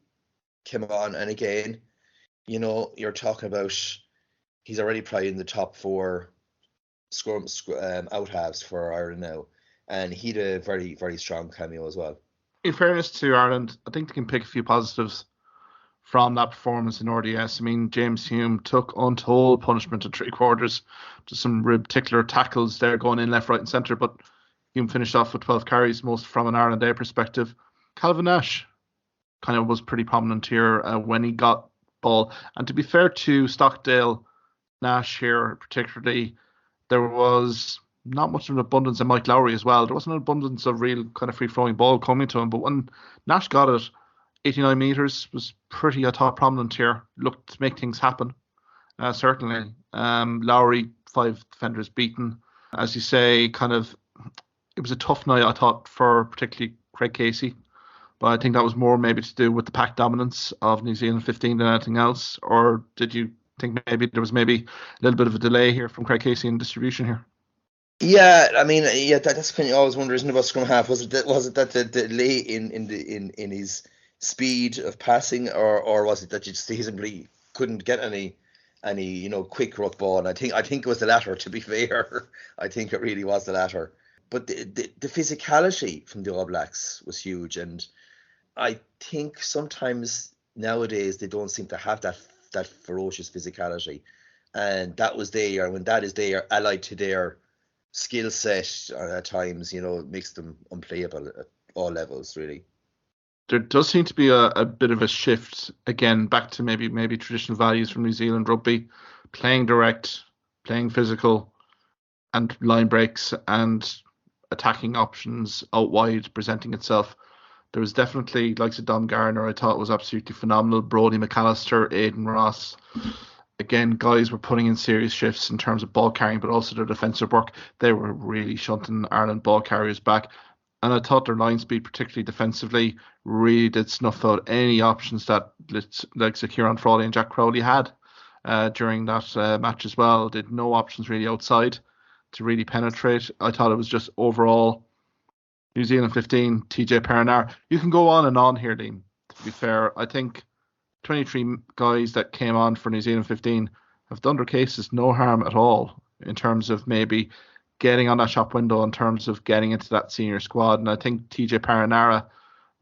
came on, and again, you're talking about he's already probably in the top 4 out halves for Ireland now, and he had a very, very strong cameo as well. In fairness to Ireland, I think they can pick a few positives from that performance in RDS. I mean, James Hume took untold punishment at 3/4, just some particular tackles there going in left, right, and centre. But Hume finished off with 12 carries, most from an Ireland Day perspective. Calvin Nash kind of was pretty prominent here when he got ball. And to be fair to Stockdale, Nash here particularly, there was not much of an abundance of Mike Lowry as well. There wasn't an abundance of real kind of free-flowing ball coming to him. But when Nash got it, 89 metres was pretty, I thought, prominent here. Looked to make things happen, certainly. Lowry, 5 defenders beaten. As you say, kind of, it was a tough night, I thought, for particularly Craig Casey. But I think that was more maybe to do with the pack dominance of New Zealand 15 than anything else. Or did you think maybe there was maybe a little bit of a delay here from Craig Casey in distribution here? Yeah, I mean, that's kind of always wonder, isn't it, about scrum half? Was it that the delay in his speed of passing, or was it that you just simply couldn't get any quick ruck ball? And I think it was the latter, to be fair. I think it really was the latter. But the physicality from the All Blacks was huge, and I think sometimes nowadays they don't seem to have that ferocious physicality, and that was there. And when that is there, allied to their skill set at times, makes them unplayable at all levels, really. There does seem to be a bit of a shift again back to maybe traditional values from New Zealand rugby, playing direct, playing physical, and line breaks and attacking options out wide presenting itself. There was definitely, like Dom Garner, I thought was absolutely phenomenal. Brodie McAllister, Aidan Ross. Again, guys were putting in serious shifts in terms of ball carrying, but also their defensive work. They were really shunting Ireland ball carriers back. And I thought their line speed, particularly defensively, really did snuff out any options that like Kieran Frawley and Jack Crowley had during that match as well. Did no options really outside to really penetrate. I thought it was just overall New Zealand 15, TJ Perenara. You can go on and on here, Liam, to be fair. I think 23 guys that came on for New Zealand 15 have done their cases no harm at all in terms of maybe getting on that shop window, in terms of getting into that senior squad. And I think TJ Perenara,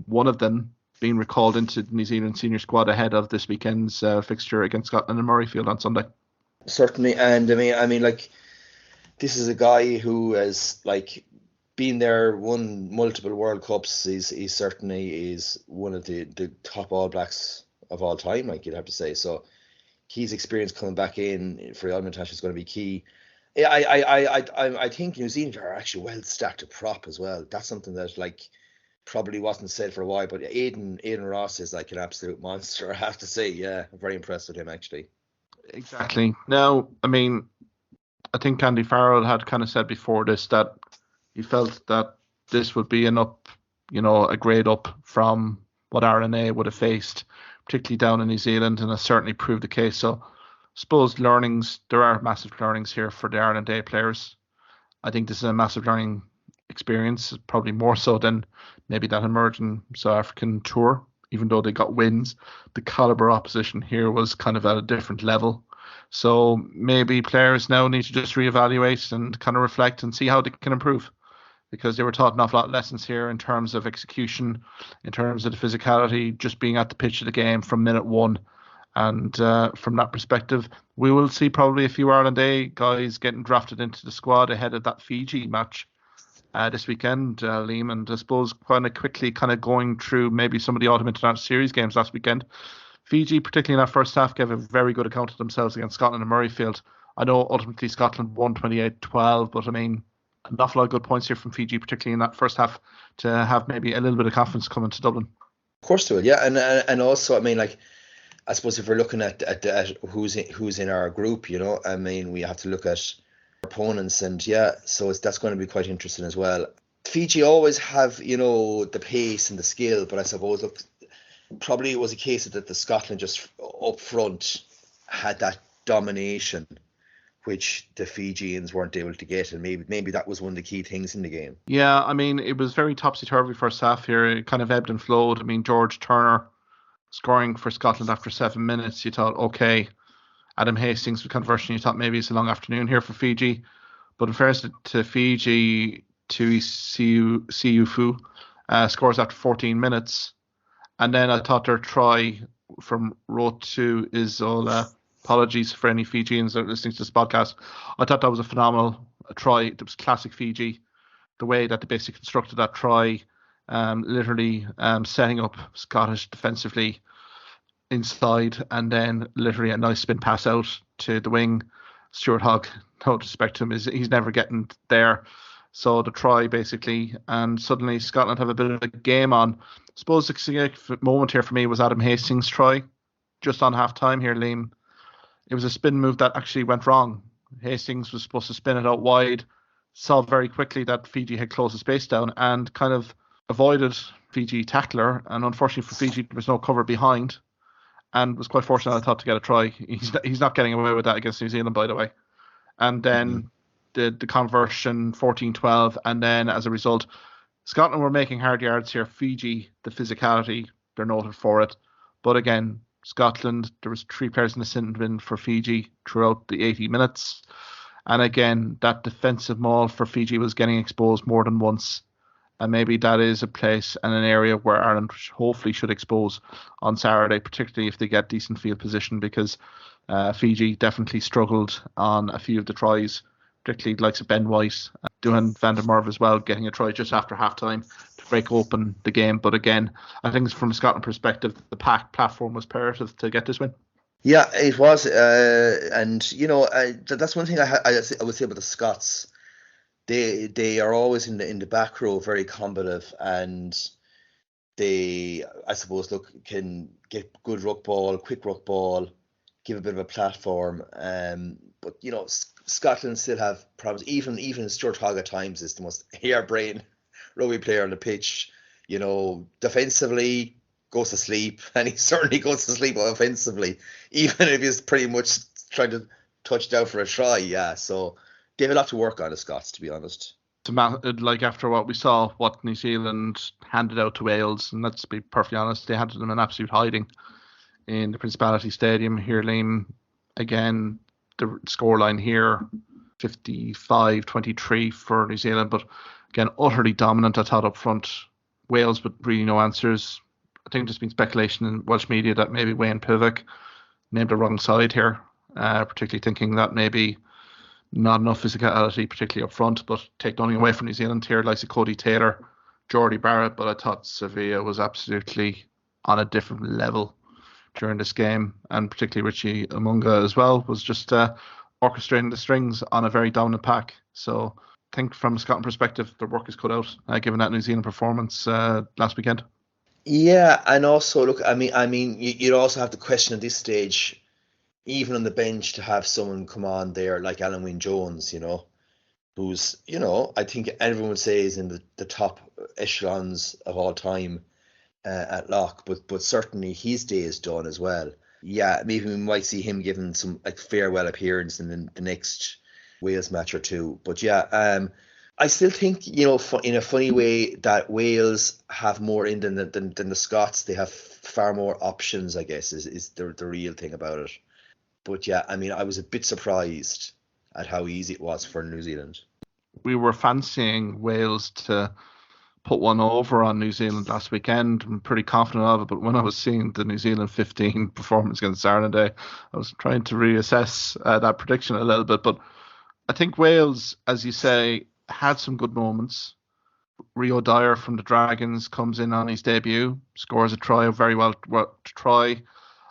one of them, being recalled into the New Zealand senior squad ahead of this weekend's fixture against Scotland and Murrayfield on Sunday. Certainly. And I mean, like, this is a guy who has been there, won multiple World Cups. He certainly is one of the top All Blacks of all time, you'd have to say. So his experience coming back in for the Ireland international is going to be key. I think New Zealand are actually well stacked at prop as well. That's something that probably wasn't said for a while, but Aidan Ross is an absolute monster, I have to say. Yeah, I'm very impressed with him, actually. Exactly. Now, I mean, I think Andy Farrell had kind of said before this that he felt that this would be a grade up from what RNA would have faced, particularly down in New Zealand, and has certainly proved the case. So I suppose there are massive learnings here for the Ireland Day players. I think this is a massive learning experience, probably more so than maybe that emerging South African tour, even though they got wins. The caliber opposition here was kind of at a different level. So maybe players now need to just reevaluate and kind of reflect and see how they can improve, because they were taught an awful lot of lessons here in terms of execution, in terms of the physicality, just being at the pitch of the game from minute one. And from that perspective, we will see probably a few Ireland Day guys getting drafted into the squad ahead of that Fiji match. this weekend, Liam, and I suppose kind of quickly going through maybe some of the autumn international series games last weekend. Fiji, particularly in that first half, gave a very good account of themselves against Scotland and Murrayfield. I know ultimately Scotland won 28-12, but I mean, an awful lot of good points here from Fiji, particularly in that first half, to have maybe a little bit of confidence coming to Dublin. Of course they will, yeah, and also, I mean, like, I suppose if we're looking at who's in our group, you know, I mean, we have to look at our opponents, and yeah, so that's going to be quite interesting as well. Fiji always have, you know, the pace and the skill, but I suppose, look, probably it was a case that the Scotland just up front had that domination, which the Fijians weren't able to get, and maybe that was one of the key things in the game. Yeah, I mean, it was very topsy-turvy first half here. It kind of ebbed and flowed. I mean, George Turner scoring for Scotland after 7 minutes. You thought, okay, Adam Hastings with conversion. You thought maybe it's a long afternoon here for Fiji. But in fairness to Fiji, Siufu scores after 14 minutes. And then I thought their try from Rotu Isola, apologies for any Fijians that are listening to this podcast, I thought that was a phenomenal try. It was classic Fiji, the way that they basically constructed that try, literally setting up Scottish defensively inside, and then literally a nice spin pass out to the wing. Stuart Hogg, no disrespect to him, he's never getting there. So the try basically, and suddenly Scotland have a bit of a game on. I suppose the significant moment here for me was Adam Hastings' try, just on half time here, Liam. It was a spin move that actually went wrong. Hastings was supposed to spin it out wide, saw very quickly that Fiji had closed the space down and kind of avoided Fiji tackler. And unfortunately for Fiji, there was no cover behind, and was quite fortunate, I thought, to get a try. He's not getting away with that against New Zealand, by the way. And then the conversion 14-12, and then as a result, Scotland were making hard yards here. Fiji, the physicality, they're noted for it. But again, Scotland, there was 3 players in the sin bin for Fiji throughout the 80 minutes. And again, that defensive maul for Fiji was getting exposed more than once. And maybe that is a place and an area where Ireland hopefully should expose on Saturday, particularly if they get decent field position, because Fiji definitely struggled on a few of the tries, particularly the likes of Ben White, Duhan van der Merwe as well, getting a try just after half-time to break open the game. But again, I think from a Scotland perspective, the pack platform was imperative to get this win. Yeah, it was. And, you know, that's one thing I would say about the Scots. They are always in the back row, very combative, and they, I suppose, look, can get good ruck ball, quick ruck ball, give a bit of a platform. But, you know, Scotland still have problems. Even Stuart Hogg at times is the most harebrained rugby player on the pitch. You know, defensively goes to sleep, and he certainly goes to sleep offensively, even if he's pretty much trying to touch down for a try. Yeah, so they have a lot to work on, the Scots, to be honest. Like after what we saw, what New Zealand handed out to Wales, and let's be perfectly honest, they handed them an absolute hiding in the Principality Stadium here, Liam. Again, the scoreline here, 55-23 for New Zealand, but again, utterly dominant, I thought, up front. Wales with really no answers. I think there's been speculation in Welsh media that maybe Wayne Pivac named the wrong side here, particularly thinking that maybe not enough physicality, particularly up front, but take nothing away from New Zealand here, like Cody Taylor, Geordie Barrett, but I thought Sevilla was absolutely on a different level during this game, and particularly Richie Amunga as well was just orchestrating the strings on a very dominant pack. So I think from a Scotland perspective, their work is cut out, given that New Zealand performance last weekend. Yeah, and also, look, I mean, you'd also have to question at this stage, even on the bench, to have someone come on there like Alan Wynne-Jones, you know, who's, you know, I think everyone would say is in the top echelons of all time at lock, but certainly his day is done as well. Yeah, maybe we might see him given some like farewell appearance in the next Wales match or two. But yeah, I still think, you know, in a funny way, that Wales have more in than the Scots. They have far more options, I guess, is the real thing about it. But yeah, I mean, I was a bit surprised at how easy it was for New Zealand. We were fancying Wales to put one over on New Zealand last weekend. I'm pretty confident of it, but when I was seeing the New Zealand 15 performance against Ireland, I was trying to reassess that prediction a little bit. But I think Wales, as you say, had some good moments. Rio Dyer from the Dragons comes in on his debut, scores a try, very well to try.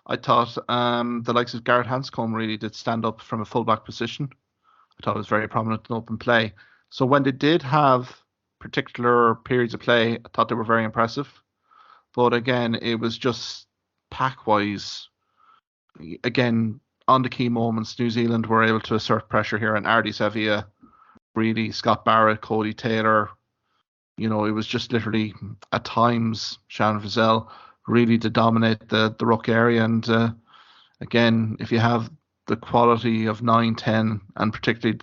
I thought the likes of Garrett Hanscom really did stand up from a fullback position. I thought it was very prominent in open play. So when they did have particular periods of play, I thought they were very impressive. But again, it was just pack-wise. Again, on the key moments, New Zealand were able to assert pressure here, and Ardi Sevilla, really, Scott Barrett, Cody Taylor, it was just literally at times Shannon Frizzell really to dominate the ruck area. And again, if you have the quality of 9, 10, and particularly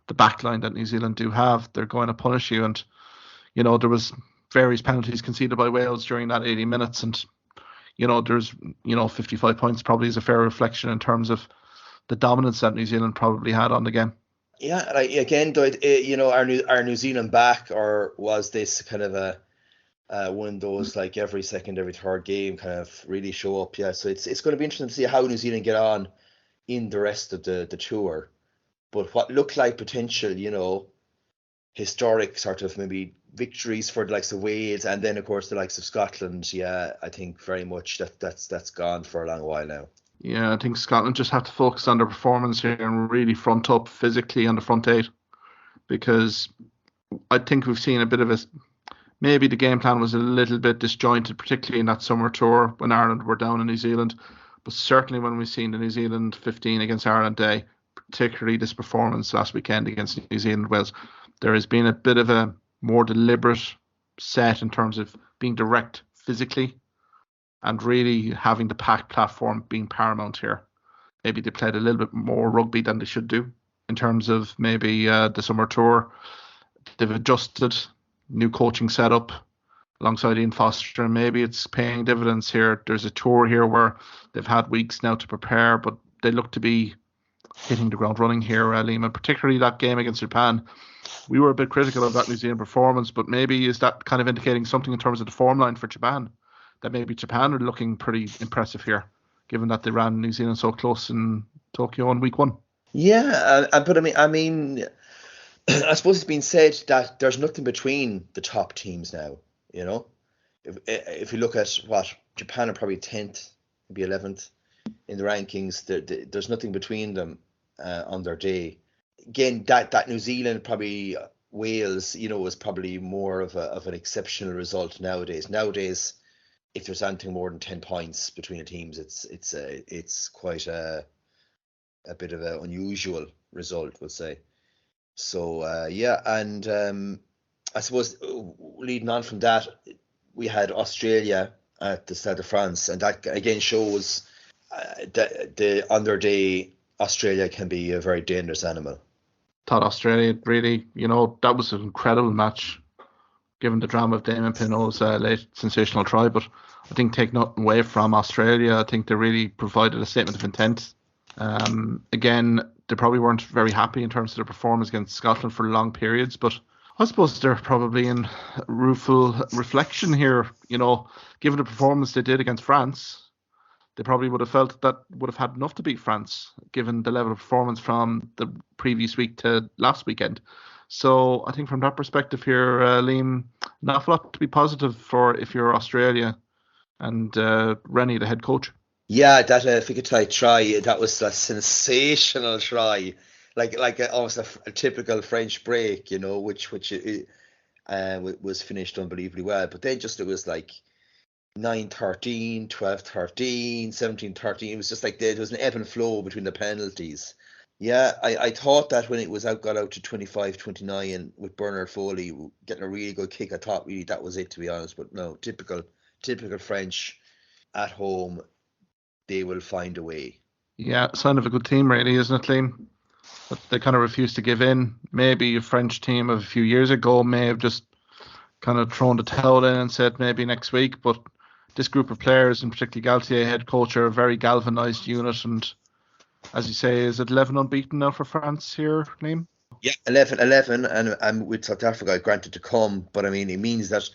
the backline that New Zealand do have, they're going to punish you. And, there was various penalties conceded by Wales during that 80 minutes. And, there's, 55 points probably is a fair reflection in terms of the dominance that New Zealand probably had on the game. Yeah, again, though, our New Zealand back, or was this kind of a one of those like every second, every third game kind of really show up? Yeah, so it's going to be interesting to see how New Zealand get on in the rest of the tour. But what looked like potential, historic sort of maybe victories for the likes of Wales, and then of course the likes of Scotland. Yeah, I think very much that's gone for a long while now. Yeah, I think Scotland just have to focus on their performance here and really front up physically on the front eight, because I think we've seen a bit of maybe the game plan was a little bit disjointed, particularly in that summer tour when Ireland were down in New Zealand. But certainly when we've seen the New Zealand 15 against Ireland day, particularly this performance last weekend against New Zealand Wales, there has been a bit of a more deliberate set in terms of being direct physically and really having the pack platform being paramount here. Maybe they played a little bit more rugby than they should do in terms of maybe the summer tour. They've adjusted, new coaching setup alongside Ian Foster, and maybe it's paying dividends here. There's a tour here where they've had weeks now to prepare, but they look to be hitting the ground running here, Liam, and particularly that game against Japan. We were a bit critical of that New Zealand performance, but maybe is that kind of indicating something in terms of the form line for Japan? That maybe Japan are looking pretty impressive here, given that they ran New Zealand so close in Tokyo in week 1. Yeah, but I mean, I suppose it's been said that there's nothing between the top teams now. If you look at what Japan are probably 10th, maybe 11th in the rankings, there's nothing between them on their day. Again, that New Zealand, probably Wales, was probably more of an exceptional result nowadays. Nowadays, if there's anything more than 10 points between the teams, it's quite a bit of an unusual result, we'll say. So and I suppose leading on from that, we had Australia at the Stade de France, and that again shows that on their day Australia can be a very dangerous animal. Thought Australia really, that was an incredible match, given the drama of Damon Pinot's late sensational try. But I think take nothing away from Australia. I think they really provided a statement of intent. Again, they probably weren't very happy in terms of their performance against Scotland for long periods, but I suppose they're probably in rueful reflection here. Given the performance they did against France, they probably would have felt that would have had enough to beat France, given the level of performance from the previous week to last weekend. So I think from that perspective here, Liam, an awful lot to be positive for if you're Australia and Rennie, the head coach. Yeah, that Ficketay try, that was a sensational try, like almost a typical French break, which was finished unbelievably well. But then it was like 9-13, 12-13, 17-13. It was just like there was an ebb and flow between the penalties. Yeah, I thought that when it got out to 25-29 with Bernard Foley getting a really good kick, I thought really that was it, to be honest. But no, typical French at home. They will find a way. Yeah, sign of a good team, really, isn't it, Liam? But they kind of refuse to give in. Maybe a French team of a few years ago may have just kind of thrown the towel in and said maybe next week. But this group of players, and particularly Galtier, head coach, are a very galvanised unit. And as you say, is it 11 unbeaten now for France here, Liam? Yeah, 11, and with South Africa granted to come. But I mean, it means that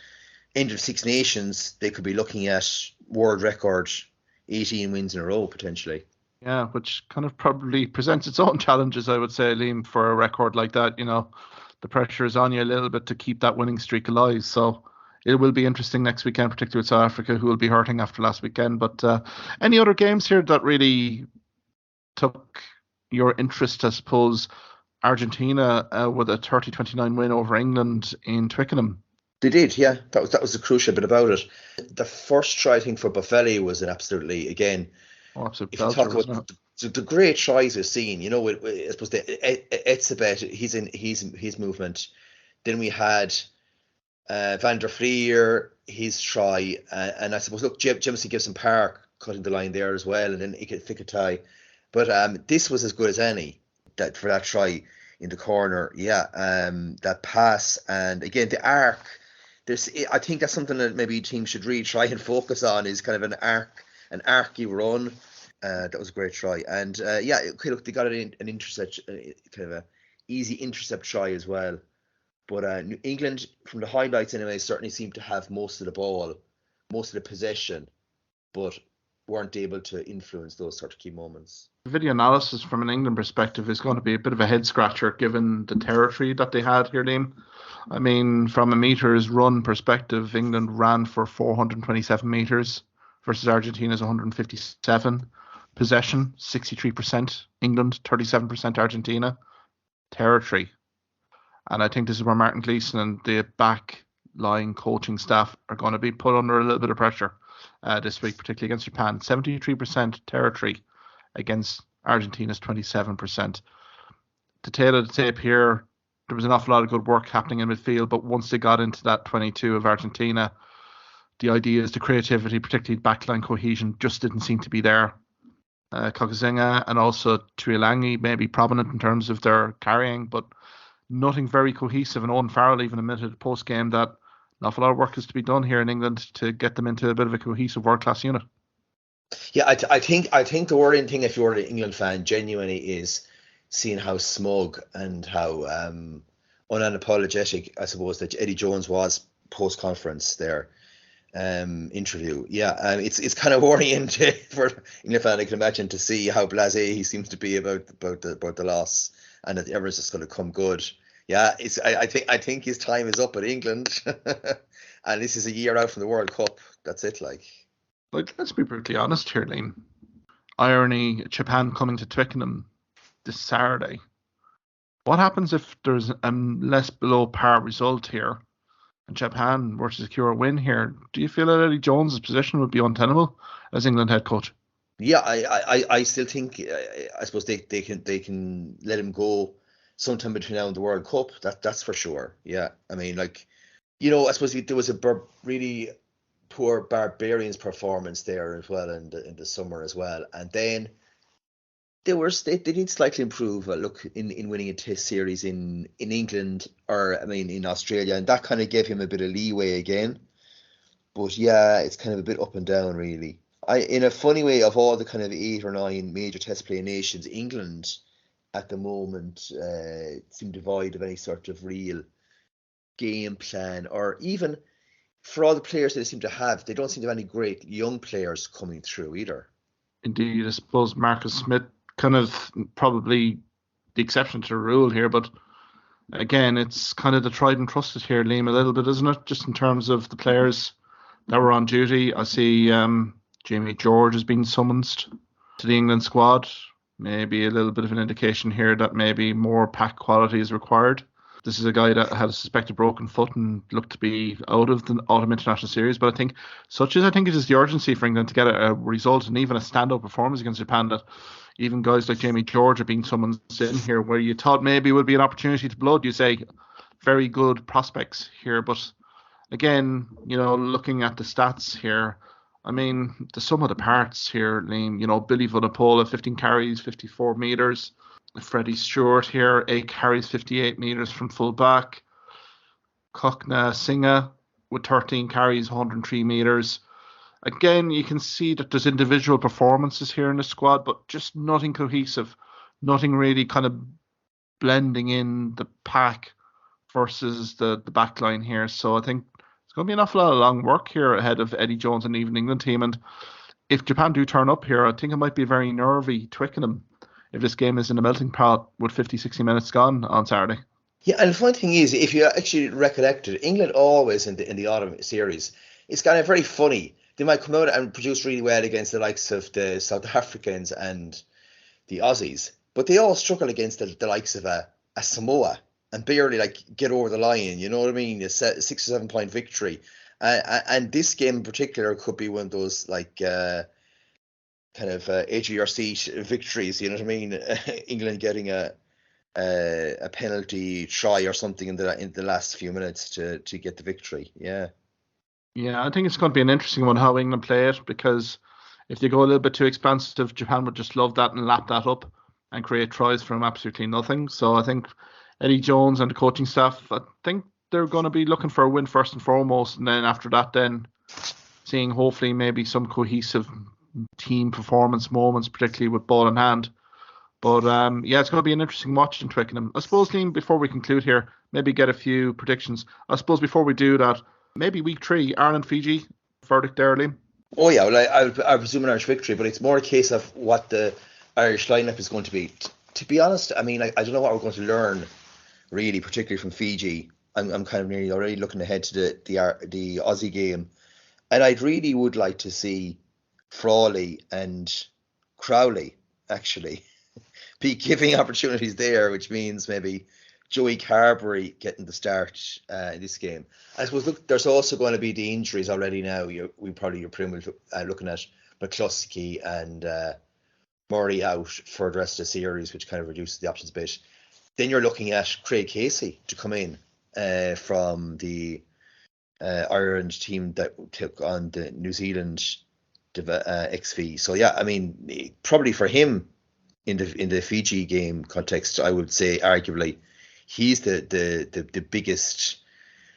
end of Six Nations, they could be looking at world record 18 wins in a row, potentially. Yeah, which kind of probably presents its own challenges, I would say, Liam, for a record like that. the pressure is on you a little bit to keep that winning streak alive. So it will be interesting next weekend, particularly with South Africa, who will be hurting after last weekend. But any other games here that really took your interest? I suppose Argentina with a 30-29 win over England in Twickenham. They did, yeah. That was the crucial bit about it. The first try, I think, for Boffelli was an absolutely, again, absolute if you belter, talk about the great tries we've seen, I suppose Etzebeth, his movement. Then we had Van der Fleer, his try, and I suppose, look, Jamesy Gibson Park cutting the line there as well, and then Ficketai. But this was as good as any for that try in the corner. Yeah, that pass, and again, the arc. I think that's something that maybe teams should really try and focus on, is kind of an archy run. That was a great try, and okay, look, they got an intercept, kind of a easy intercept try as well. But England, from the highlights anyway, certainly seemed to have most of the ball, most of the possession, but weren't able to influence those sort of key moments. Video analysis from an England perspective is going to be a bit of a head scratcher given the territory that they had here, Liam. I mean, from a meters run perspective, England ran for 427 meters versus Argentina's 157. Possession, 63% England, 37% Argentina. Territory. And I think this is where Martin Gleeson and the back line coaching staff are going to be put under a little bit of pressure this week, particularly against Japan. 73% territory against Argentina's 27%. To tailor the tape here, there was an awful lot of good work happening in midfield, but once they got into that 22 of Argentina, the ideas, the creativity, particularly backline cohesion, just didn't seem to be there. Kokazinga and also Tuilangi may be prominent in terms of their carrying, but nothing very cohesive. And Owen Farrell even admitted post-game that an awful lot of work is to be done here in England to get them into a bit of a cohesive world-class unit. Yeah, I think the worrying thing, if you're an England fan, genuinely, is seeing how smug and how unapologetic, I suppose, that Eddie Jones was post-conference there. Interview. Yeah, it's kind of worrying for England fan, I can imagine, to see how blasé he seems to be about the loss, and that everyone's just going to come good. Yeah, I think his time is up at England, and this is a year out from the World Cup. That's it, like let's be brutally honest here, Liam. Irony: Japan coming to Twickenham this Saturday. What happens if there's a less below par result here, and Japan were to secure a win here? Do you feel that Eddie Jones' position would be untenable as England head coach? Yeah, I still think I suppose they can let him go sometime between now and the World Cup. That's for sure. Yeah, I mean, I suppose there was a really poor Barbarians performance there as well in the summer as well, and then they did slightly improve. Look, in winning a Test series in England, or I mean in Australia, and that kind of gave him a bit of leeway again. But yeah, it's kind of a bit up and down, really. In a funny way, of all the kind of 8 or 9 major Test play nations, England at the moment seem devoid of any sort of real game plan, or even for all the players they seem to have, they don't seem to have any great young players coming through either. Indeed, I suppose Marcus Smith kind of probably the exception to the rule here, but again, it's kind of the tried and trusted here, Liam, a little bit, isn't it? Just in terms of the players that were on duty. I see Jamie George has been summoned to the England squad. Maybe a little bit of an indication here that maybe more pack quality is required. This is a guy that had a suspected broken foot and looked to be out of the autumn international series. But I think it is the urgency for England to get a result and even a standout performance against Japan, that even guys like Jamie George are being summoned in here, where you thought maybe would be an opportunity to blood. You say very good prospects here, but again, looking at the stats here, I mean, the sum of the parts here, Liam, Billy Vunipola, 15 carries, 54 metres. Freddie Stewart here, 8 carries, 58 metres from full back. Kokazinga with 13 carries, 103 metres. Again, you can see that there's individual performances here in the squad, but just nothing cohesive, nothing really kind of blending in the pack versus the back line here. So I think it's going to be an awful lot of long work here ahead of Eddie Jones and even England team. And if Japan do turn up here, I think it might be a very nervy Twickenham if this game is in a melting pot with 50, 60 minutes gone on Saturday. Yeah, and the fun thing is, if you actually recollect it, England always in the autumn series, it's kind of very funny. They might come out and produce really well against the likes of the South Africans and the Aussies, but they all struggle against the likes of a Samoa and barely like get over the line. You know what I mean? A 6 or 7 point victory, and this game in particular could be one of those like kind of edge of your seat victories. You know what I mean? England getting a penalty try or something in the last few minutes to get the victory. Yeah. Yeah, I think it's going to be an interesting one how England play it, because if they go a little bit too expansive, Japan would just love that and lap that up and create tries from absolutely nothing. So I think Eddie Jones and the coaching staff, I think they're going to be looking for a win first and foremost, and then after that, then seeing hopefully maybe some cohesive team performance moments, particularly with ball in hand. But yeah, it's going to be an interesting watch in Twickenham. I suppose, Liam, before we conclude here, maybe get a few predictions. I suppose before we do that, maybe week 3, Ireland, Fiji, verdict there, Liam. Oh yeah, well I presume an Irish victory, but it's more a case of what the Irish lineup is going to be. To be honest, I mean, I don't know what we're going to learn really, particularly from Fiji. I'm kind of nearly already looking ahead to the Aussie game, and I'd really would like to see Frawley and Crowley actually be giving opportunities there, which means maybe Joey Carberry getting the start in this game. I suppose, look, there's also going to be the injuries already now. You're pretty much looking at McCluskey and Murray out for the rest of the series, which kind of reduces the options a bit. Then you're looking at Craig Casey to come in from the Ireland team that took on the New Zealand XV. So yeah, I mean, probably for him in the Fiji game context, I would say arguably he's the biggest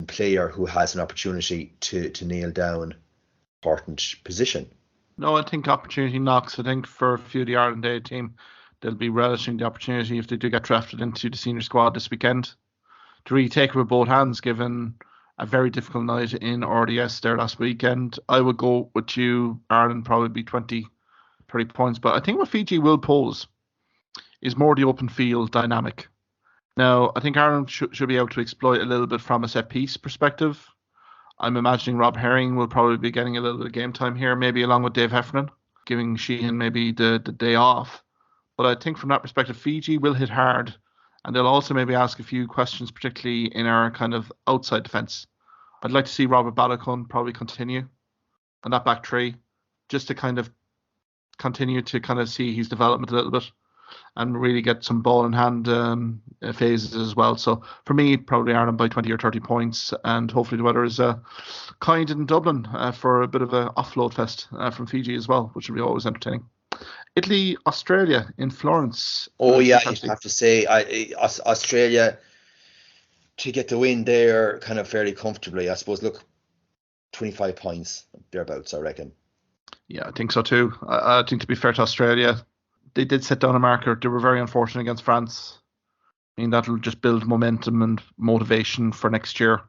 player who has an opportunity to nail down important position. No, I think opportunity knocks. I think for a few of the Ireland A team, they'll be relishing the opportunity if they do get drafted into the senior squad this weekend to really take it with both hands, given a very difficult night in RDS there last weekend. I would go with you, Ireland, probably be 20, 30 points. But I think what Fiji will pose is more the open field dynamic. Now, I think Ireland should be able to exploit a little bit from a set piece perspective. I'm imagining Rob Herring will probably be getting a little bit of game time here, maybe along with Dave Heffernan, giving Sheehan maybe the day off. But I think from that perspective, Fiji will hit hard, and they'll also maybe ask a few questions, particularly in our kind of outside defence. I'd like to see Robert Balacon probably continue on that back three, just to kind of continue to kind of see his development a little bit and really get some ball in hand phases as well. So for me, probably Ireland by 20 or 30 points, and hopefully the weather is kind in Dublin for a bit of an offload fest from Fiji as well, which will be always entertaining. Italy, Australia in Florence. Oh yeah, I have to say, Australia to get the win there kind of fairly comfortably. I suppose, look, 25 points, thereabouts, I reckon. Yeah, I think so too. I think to be fair to Australia, they did set down a marker. They were very unfortunate against France. I mean, that'll just build momentum and motivation for next year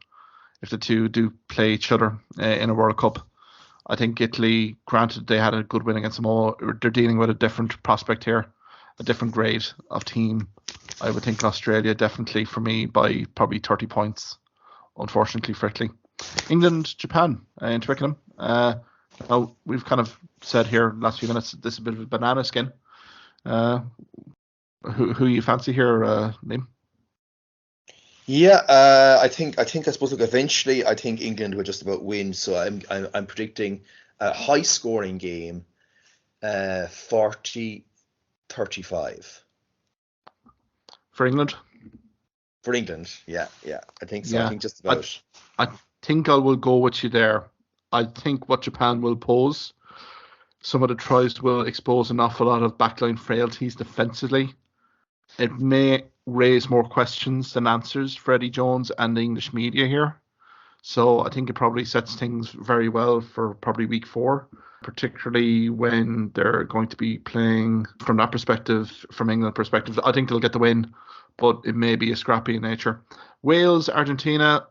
if the two do play each other in a World Cup. I think Italy, granted they had a good win against Samoa, they're dealing with a different prospect here, a different grade of team. I would think Australia definitely for me by probably 30 points, unfortunately for Italy. England, Japan in Twickenham. Now, we've kind of said here last few minutes, this is a bit of a banana skin. Who you fancy here, Liam? Yeah, I suppose, look, eventually I think England will just about win. So I'm predicting a high scoring game, 40-35 for England. For England, yeah, I think so. Yeah. I think just about. I think I will go with you there. I think what Japan will pose, some of the tries will expose an awful lot of backline frailties defensively. It may raise more questions than answers for Eddie Jones and the English media here. So I think it probably sets things very well for probably week 4, particularly when they're going to be playing from that perspective, from England perspective. I think they'll get the win, but it may be a scrappy in nature. Wales, Argentina.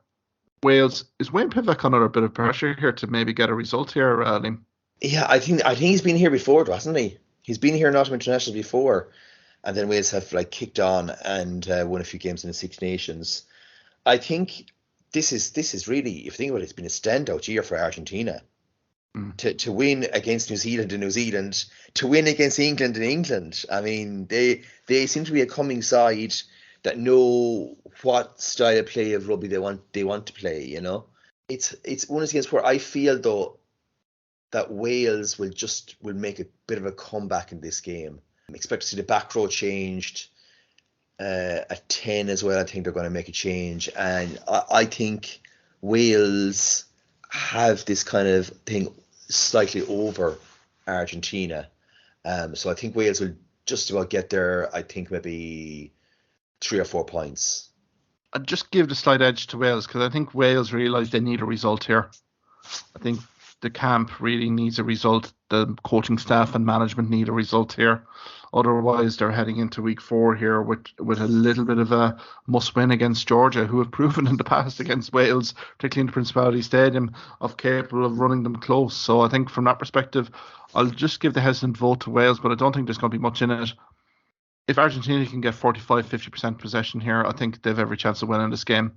Wales, is Wayne Pivac under a bit of pressure here to maybe get a result here, Liam? Yeah, I think he's been here before, hasn't he? He's been here in Autumn International before. and then Wales have like kicked on and won a few games in the Six Nations. I think this is really, if you think about it, it's been a standout year for Argentina. To win against New Zealand in New Zealand, to win against England in England. I mean, they seem to be a coming side that know what style of play of rugby they want to play. You know, it's one of those games where I feel though that Wales will make a bit of a comeback in this game. I expect to see the back row changed at 10 as well. I think they're going to make a change, and I think Wales have this kind of thing slightly over Argentina. So I think Wales will just about get there. I think maybe 3 or 4 points. I'd just give the slight edge to Wales because I think Wales realise they need a result here. I think the camp really needs a result. The coaching staff and management need a result here. Otherwise, they're heading into week 4 here with a little bit of a must-win against Georgia, who have proven in the past against Wales, particularly in the Principality Stadium, of capable of running them close. So I think from that perspective, I'll just give the hesitant vote to Wales, but I don't think there's going to be much in it. If Argentina can get 45-50% possession here, I think they've every chance of winning this game.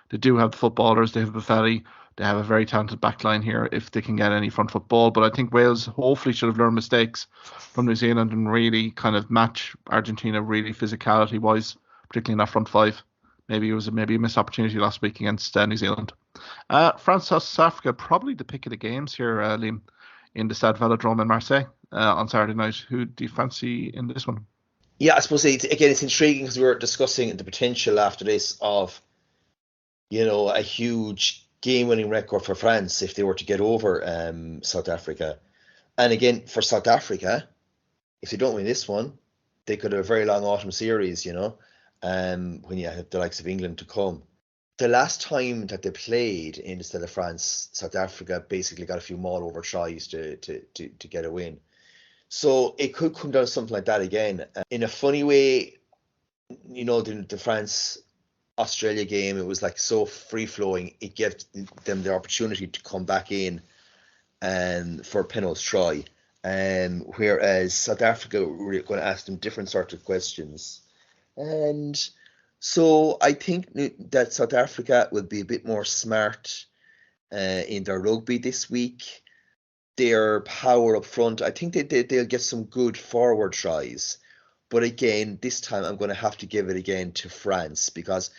They do have the footballers, they have Buffetti, they have a very talented backline here if they can get any front football. But I think Wales hopefully should have learned mistakes from New Zealand and really kind of match Argentina really physicality-wise, particularly in that front 5. Maybe it was a missed opportunity last week against New Zealand. France, South Africa, probably the pick of the games here, Liam, in the Stade Velodrome in Marseille on Saturday night. Who do you fancy in this one? Yeah, I suppose it's intriguing because we were discussing the potential after this of, a huge game-winning record for France if they were to get over South Africa. And again, for South Africa, if they don't win this one, they could have a very long autumn series, when you have the likes of England to come. The last time that they played in the Stade de France, South Africa basically got a few maul over tries to get a win. So it could come down to something like that again. In a funny way, the France-Australia game, it was like so free-flowing. It gave them the opportunity to come back in for Penno's try. Whereas South Africa were going to ask them different sorts of questions. And so I think that South Africa will be a bit more smart in their rugby this week. Their power up front, I think they'll get some good forward tries. But again, this time I'm going to have to give it again to France because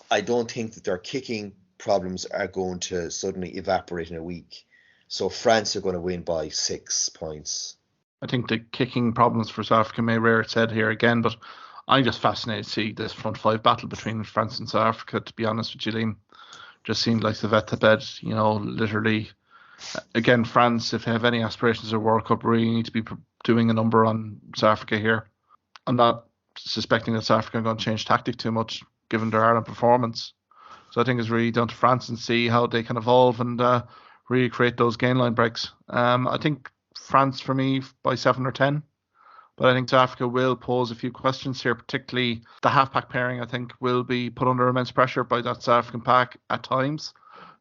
I don't think that their kicking problems are going to suddenly evaporate in a week. So France are going to win by 6 points. I think the kicking problems for South Africa may rear its head here again, but I'm just fascinated to see this front 5 battle between France and South Africa, to be honest with you, Liam. Just seemed like the vet to bed, literally. Again, France, if they have any aspirations of World Cup, really need to be doing a number on South Africa here. I'm not suspecting that South Africa are going to change tactic too much, given their Ireland performance. So I think it's really down to France and see how they can evolve and really create those gain line breaks. I think France, for me, by 7 or 10. But I think South Africa will pose a few questions here, particularly the half-pack pairing, I think, will be put under immense pressure by that South African pack at times.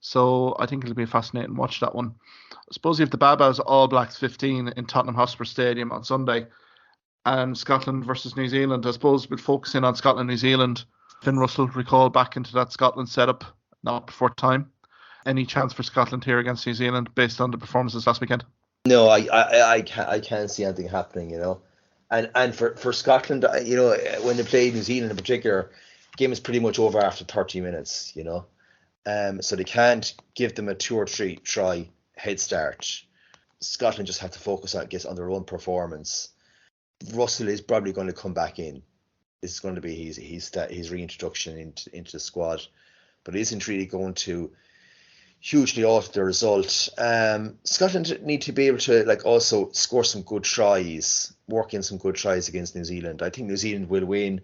So I think it'll be a fascinating watch, that one. I suppose you have the Babas All Blacks 15 in Tottenham Hotspur Stadium on Sunday, and Scotland versus New Zealand. I suppose we'll focus in on Scotland-New Zealand. Finn Russell recalled back into that Scotland setup, not before time. Any chance for Scotland here against New Zealand based on the performances last weekend? No, I can't see anything happening, And for Scotland, when they play New Zealand in particular, the game is pretty much over after 30 minutes, So they can't give them a 2 or 3 try head start. Scotland just have to focus on their own performance. Russell is probably going to come back in. This is going to be his reintroduction into the squad, but it isn't really going to hugely alter the result. Scotland need to be able to also score some good tries, work in some good tries against New Zealand. I think New Zealand will win.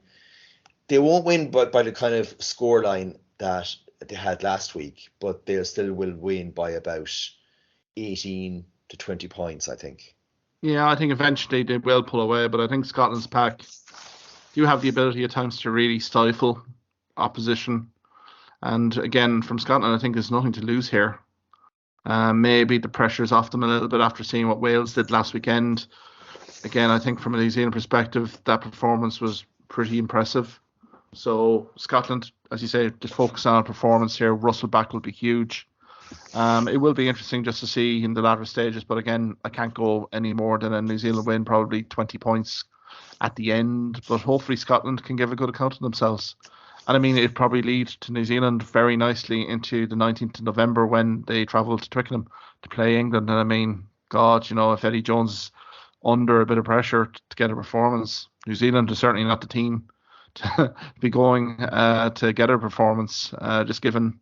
They won't win by the kind of scoreline that they had last week, but they still will win by about 18 to 20 points, I think. Yeah, I think eventually they will pull away, but I think Scotland's pack do have the ability at times to really stifle opposition. And again, from Scotland, I think there's nothing to lose here. Maybe the pressure's off them a little bit after seeing what Wales did last weekend again, I think from a New Zealand perspective, that performance was pretty impressive. So Scotland, as you say, just focus on performance here. Russell back will be huge. It will be interesting just to see in the latter stages, but again, I can't go any more than a New Zealand win, probably 20 points at the end. But hopefully Scotland can give a good account of themselves. And I mean, it probably leads to New Zealand very nicely into the 19th of November when they travel to Twickenham to play England. And I mean, God, if Eddie Jones is under a bit of pressure to get a performance, New Zealand is certainly not the team to be going to get a performance, just given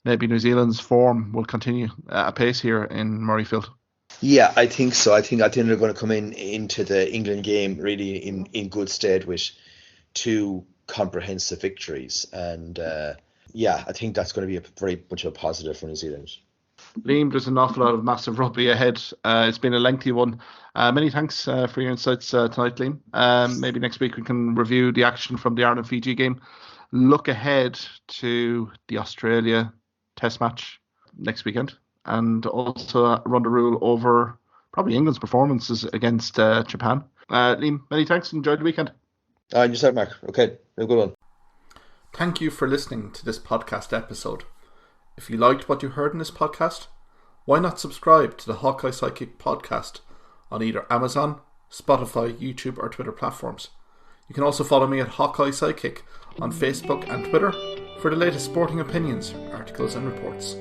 maybe New Zealand's form will continue at pace here in Murrayfield. Yeah, I think so. I think they're going to come into the England game really in good stead with 2 comprehensive victories, and I think that's going to be very much a positive for New Zealand. Liam, there's an awful lot of massive rugby ahead. It's been a lengthy one. Many thanks for your insights tonight, Liam. Maybe next week we can review the action from the Ireland-Fiji game. Look ahead to the Australia Test match next weekend, and also run the rule over probably England's performances against Japan. Liam, many thanks. Enjoy the weekend. Yourself, Mark. Okay, have a good one. Thank you for listening to this podcast episode. If you liked what you heard in this podcast, why not subscribe to the Hawkeye Sidekick podcast on either Amazon, Spotify, YouTube or Twitter platforms. You can also follow me at Hawkeye Sidekick on Facebook and Twitter for the latest sporting opinions, articles and reports.